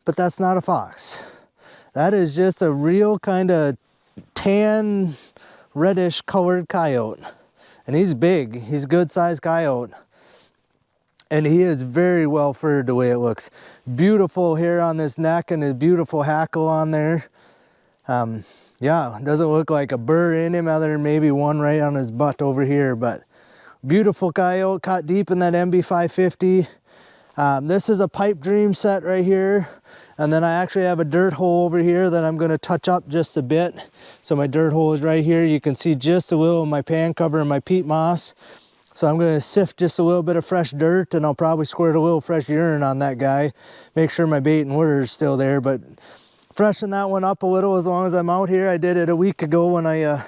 But that's not a fox. That is just a real kind of tan, reddish colored coyote. And he's big, he's a good sized coyote. And he is very well furred the way it looks. Beautiful hair on his neck and his beautiful hackle on there. Yeah, doesn't look like a burr in him other than maybe one right on his butt over here, but beautiful coyote, caught deep in that MB 550. This is a pipe dream set right here. And then I actually have a dirt hole over here that I'm gonna touch up just a bit. So my dirt hole is right here. You can see just a little of my pan cover and my peat moss. So I'm gonna sift just a little bit of fresh dirt, and I'll probably squirt a little fresh urine on that guy. Make sure my bait and lure is still there, but freshen that one up a little as long as I'm out here. I did it a week ago when I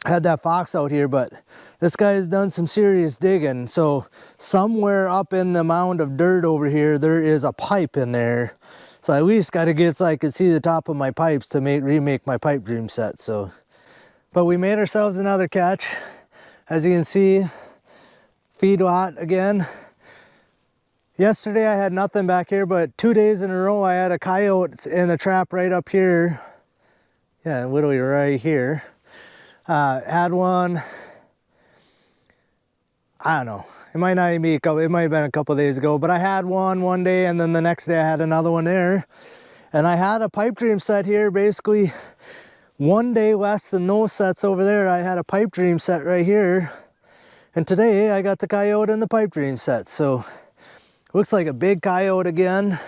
had that fox out here, but this guy has done some serious digging. So somewhere up in the mound of dirt over here, there is a pipe in there. So I at least got to get so I could see the top of my pipes to remake my pipe dream set. So, but we made ourselves another catch. As you can see, feedlot again. Yesterday I had nothing back here, but 2 days in a row I had a coyote in a trap right up here. Yeah, literally right here. Had one, I don't know. It might not even be it might have been a couple days ago, but I had one day, and then the next day I had another one there. And I had a pipe dream set here, basically one day less than those sets over there. I had a pipe dream set right here. And today I got the coyote and the pipe dream set. So looks like a big coyote again.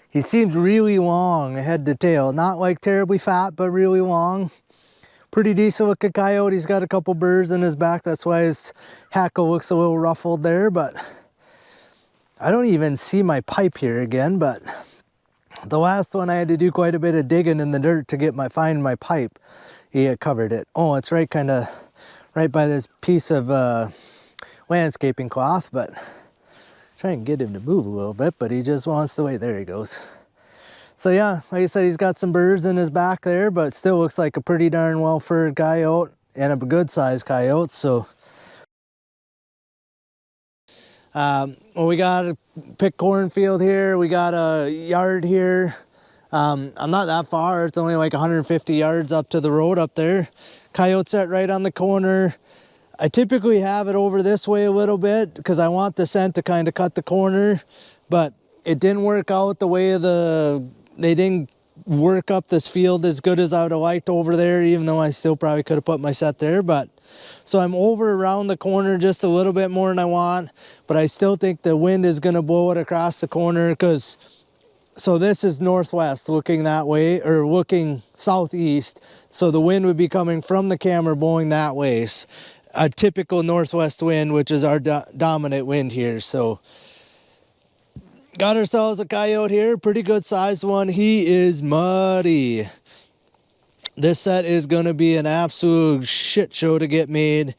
He seems really long head to tail. Not like terribly fat, but really long. Pretty decent looking coyote. He's got a couple burrs in his back. That's why his hackle looks a little ruffled there. But I don't even see my pipe here again. But the last one I had to do quite a bit of digging in the dirt to find my pipe. He covered it. Oh, it's right right by this piece of landscaping cloth. But try and get him to move a little bit. But he just wants to wait. There he goes. So yeah, like I said, he's got some burrs in his back there, but it still looks like a pretty darn well-furred coyote and a good-sized coyote. So, well, we got a pick cornfield here. We got a yard here. I'm not that far. It's only like 150 yards up to the road up there. Coyote set right on the corner. I typically have it over this way a little bit because I want the scent to kind of cut the corner, but it didn't work out the way they didn't work up this field as good as I would have liked over there, even though I still probably could have put my set there. But so I'm over around the corner just a little bit more than I want, but I still think the wind is going to blow it across the corner because, so this is northwest looking that way, or looking southeast. So the wind would be coming from the camera blowing that way. A typical northwest wind, which is our dominant wind here. So got ourselves a coyote here, pretty good sized one. He is muddy. This set is going to be an absolute shit show to get made.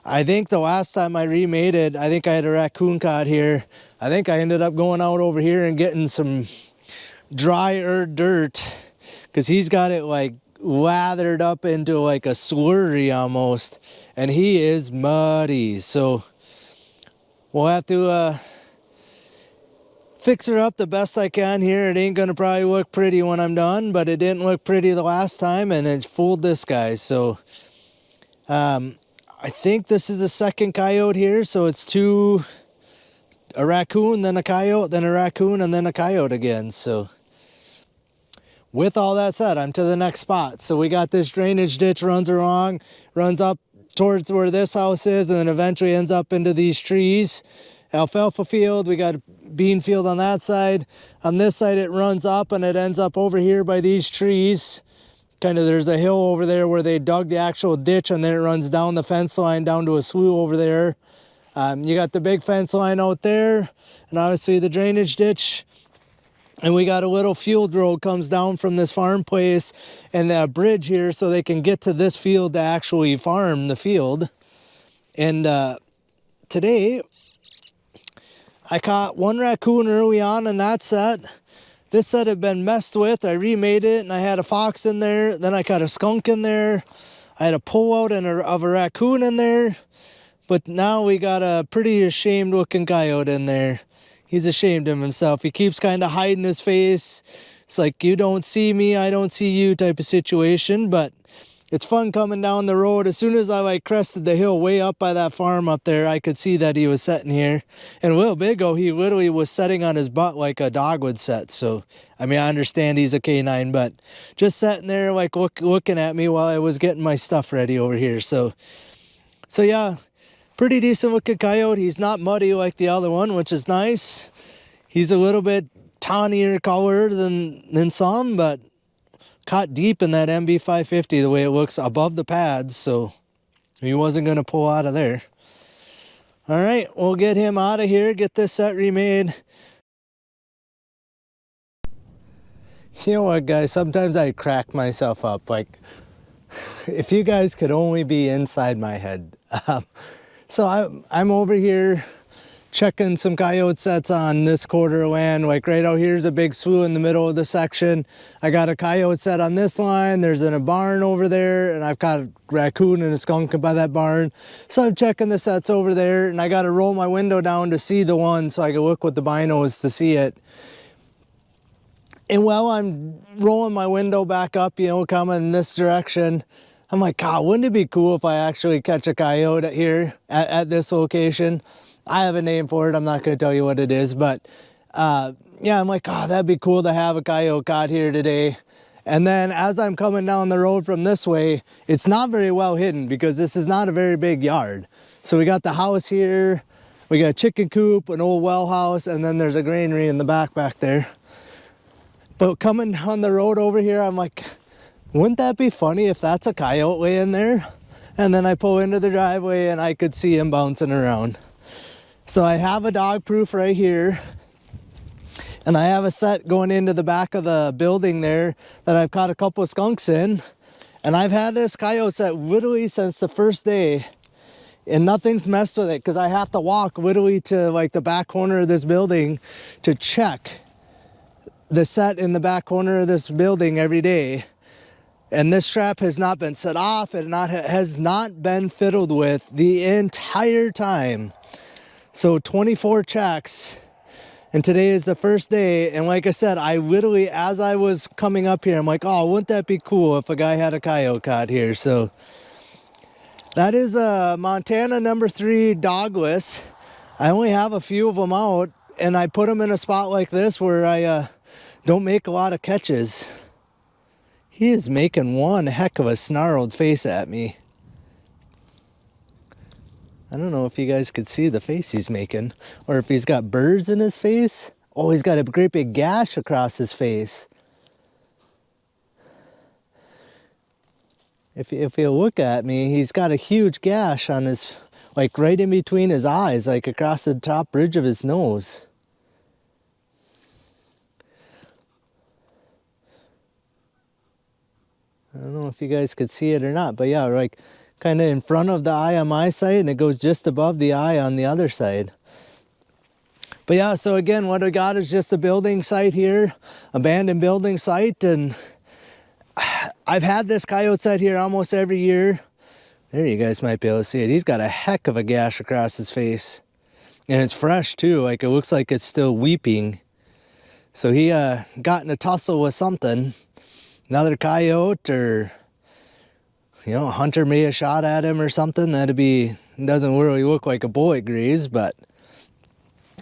I think the last time I remade it, I think I had a raccoon caught here. I think I ended up going out over here and getting some drier dirt because he's got it like lathered up into like a slurry almost, and he is muddy. So we'll have to fix her up the best I can here. It ain't gonna probably look pretty when I'm done, but it didn't look pretty the last time, and it fooled this guy. So I think this is the second coyote here. So it's a raccoon, then a coyote, then a raccoon, and then a coyote again. So with all that said, I'm to the next spot. So we got this drainage ditch runs up towards where this house is, and then eventually ends up into these trees. Alfalfa field, we got a bean field on that side. On this side it runs up and it ends up over here by these trees. Kind of, there's a hill over there where they dug the actual ditch, and then it runs down the fence line down to a slough over there. You got the big fence line out there, and obviously the drainage ditch. And we got a little field road comes down from this farm place and a bridge here so they can get to this field to actually farm the field. And today I caught one raccoon early on in that set. This set had been messed with. I remade it, and I had a fox in there. Then I caught a skunk in there. I had a pullout of a raccoon in there. But now we got a pretty ashamed looking coyote in there. He's ashamed of himself. He keeps kind of hiding his face. It's like, you don't see me, I don't see you type of situation. But it's fun coming down the road. As soon as I crested the hill way up by that farm up there, I could see that he was sitting here. And a little bit ago, he literally was sitting on his butt like a dog would sit. So, I mean, I understand he's a canine, but just sitting there like looking at me while I was getting my stuff ready over here. So yeah, pretty decent looking coyote. He's not muddy like the other one, which is nice. He's a little bit tawnier color than some, but caught deep in that MB 550 the way it looks above the pads, so he wasn't going to pull out of there. All right, we'll get him out of here, get this set remade. You know what, guys, sometimes I crack myself up. Like, if you guys could only be inside my head. So I'm over here checking some coyote sets on this quarter of land. Like right out here's a big slough in the middle of the section. I got a coyote set on this line. There's in a barn over there, and I've got a raccoon and a skunk by that barn. So I'm checking the sets over there, and I got to roll my window down to see the one so I can look with the binos to see it. And while I'm rolling my window back up, you know, coming in this direction, I'm like, God, wouldn't it be cool if I actually catch a coyote here at this location? I have a name for it. I'm not going to tell you what it is, but yeah, I'm like, God, that'd be cool to have a coyote caught here today. And then as I'm coming down the road from this way, it's not very well hidden because this is not a very big yard. So we got the house here, we got a chicken coop, an old well house, and then there's a granary in the back there. But coming down the road over here, I'm like, wouldn't that be funny if that's a coyote laying there? And then I pull into the driveway and I could see him bouncing around. So I have a dog proof right here. And I have a set going into the back of the building there that I've caught a couple of skunks in. And I've had this coyote set literally since the first day. And nothing's messed with it because I have to walk literally to like the back corner of this building to check the set in the back corner of this building every day. And this trap has not been set off and has not been fiddled with the entire time. So 24 checks, and today is the first day. And like I said, I literally, as I was coming up here, I'm like, oh, wouldn't that be cool if a guy had a coyote caught here? So that is a Montana number 3 dogless. I only have a few of them out, and I put them in a spot like this where I don't make a lot of catches. He is making one heck of a snarled face at me. I don't know if you guys could see the face he's making, or if he's got burrs in his face. Oh, he's got a great big gash across his face. If you look at me, he's got a huge gash on his, like right in between his eyes, like across the top bridge of his nose. I don't know if you guys could see it or not, but yeah, like kind of in front of the eye on my side, and it goes just above the eye on the other side. But yeah, so again, what I got is just a building site here, abandoned building site, and I've had this coyote set here almost every year. There, you guys might be able to see it. He's got a heck of a gash across his face, and it's fresh too. Like it looks like it's still weeping. So he got in a tussle with something. Another coyote, or you know, a hunter may have shot at him or something. That'd be, doesn't really look like a bullet graze, but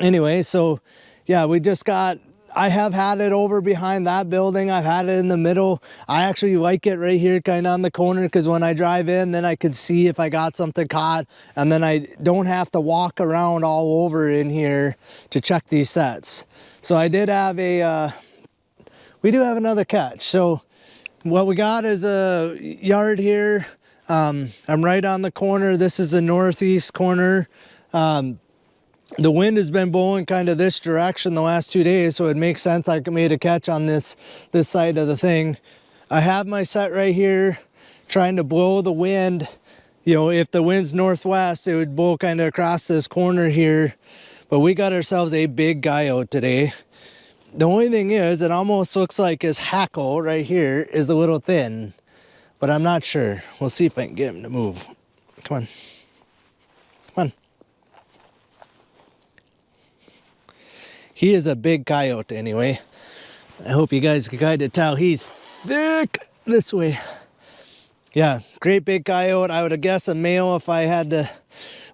anyway, so yeah, we just got, I have had it over behind that building. I've had it in the middle. I actually like it right here kind of on the corner, because when I drive in, then I can see if I got something caught, and then I don't have to walk around all over in here to check these sets. So I did have we do have another catch. So what we got is a yard here. I'm right on the corner. This is the northeast corner. The wind has been blowing kind of this direction the last 2 days, so it makes sense I made a catch on this side of the thing. I have my set right here, trying to blow the wind. You know, if the wind's northwest, it would blow kind of across this corner here. But we got ourselves a big coyote today. The only thing is, it almost looks like his hackle right here is a little thin, but I'm not sure. We'll see if I can get him to move. Come on. Come on. He is a big coyote anyway. I hope you guys can kind of tell he's thick this way. Yeah, great big coyote. I would have guessed a male if I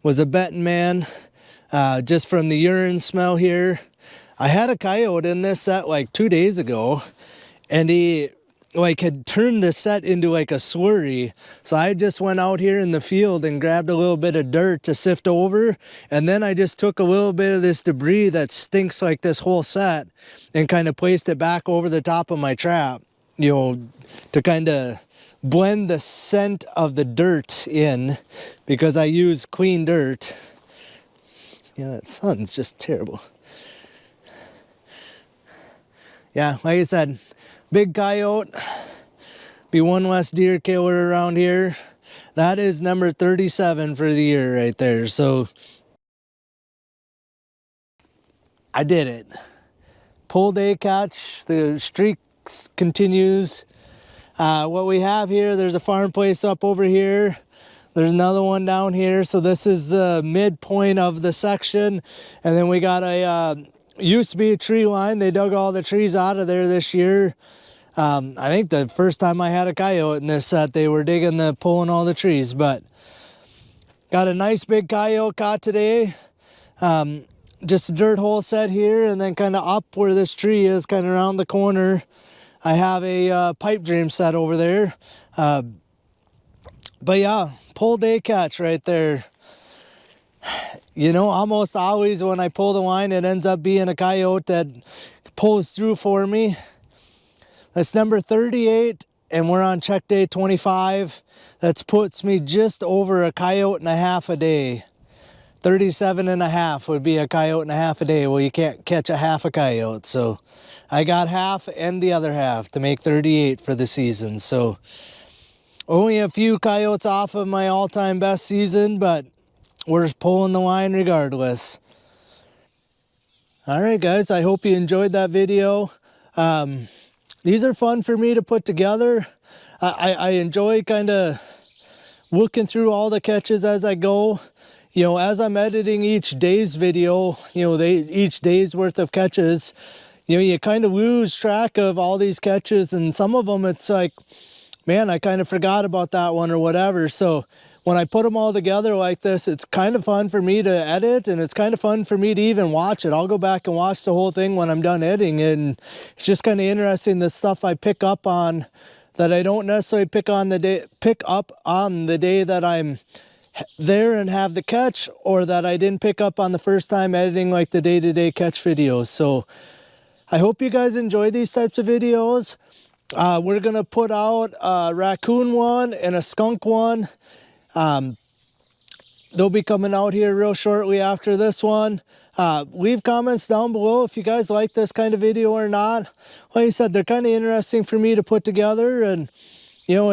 was a betting man, just from the urine smell here. I had a coyote in this set like 2 days ago, and he like had turned this set into like a slurry. So I just went out here in the field and grabbed a little bit of dirt to sift over, and then I just took a little bit of this debris that stinks like this whole set and kind of placed it back over the top of my trap, you know, to kind of blend the scent of the dirt in, because I use clean dirt. Yeah, that sun's just terrible. Yeah, like I said, big coyote, be one less deer killer around here. That is number 37 for the year right there. So I did it. Pull day catch, the streak continues. What we have here, there's a farm place up over here. There's another one down here. So this is the midpoint of the section. And then we got a used to be a tree line. They dug all the trees out of there this year. I think the first time I had a coyote in this set, they were pulling all the trees, but got a nice big coyote caught today. Just a dirt hole set here, and then kind of up where this tree is, kind of around the corner, I have a pipe dream set over there. But yeah, pull day catch right there. You know, almost always when I pull the line, it ends up being a coyote that pulls through for me. That's number 38, and we're on check day 25. That puts me just over a coyote and a half a day. 37 and a half would be a coyote and a half a day. Well, you can't catch a half a coyote, so I got half and the other half to make 38 for the season. So only a few coyotes off of my all-time best season, but we're pulling the line regardless. All right, guys, I hope you enjoyed that video. These are fun for me to put together. I enjoy kind of looking through all the catches as I go. You know, as I'm editing each day's video, you know, each day's worth of catches, you know, you kind of lose track of all these catches, and some of them it's like, man, I kind of forgot about that one or whatever. So when I put them all together like this, it's kind of fun for me to edit, and it's kind of fun for me to even watch it. I'll go back and watch the whole thing when I'm done editing, and it's just kind of interesting the stuff I pick up on that I don't necessarily pick up on the day that I'm there and have the catch, or that I didn't pick up on the first time editing like the day-to-day catch videos. So I hope you guys enjoy these types of videos. We're gonna put out a raccoon one and a skunk one. They'll be coming out here real shortly after this one. Leave comments down below if you guys like this kind of video or not. Like I said, they're kind of interesting for me to put together, and you know,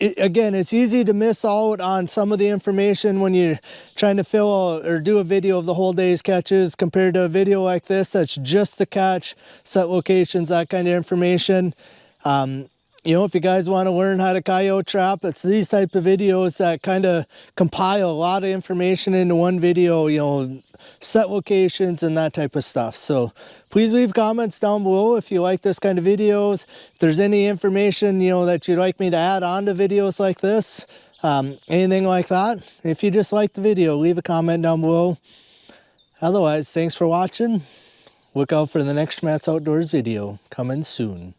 again, it's easy to miss out on some of the information when you're trying to fill or do a video of the whole day's catches compared to a video like this that's just the catch, set locations, that kind of information. You know, if you guys want to learn how to coyote trap, it's these type of videos that kind of compile a lot of information into one video, you know, set locations and that type of stuff. So please leave comments down below if you like this kind of videos. If there's any information, you know, that you'd like me to add on to videos like this, anything like that. If you just like the video, leave a comment down below. Otherwise, thanks for watching. Look out for the next Schmattz Outdoors video coming soon.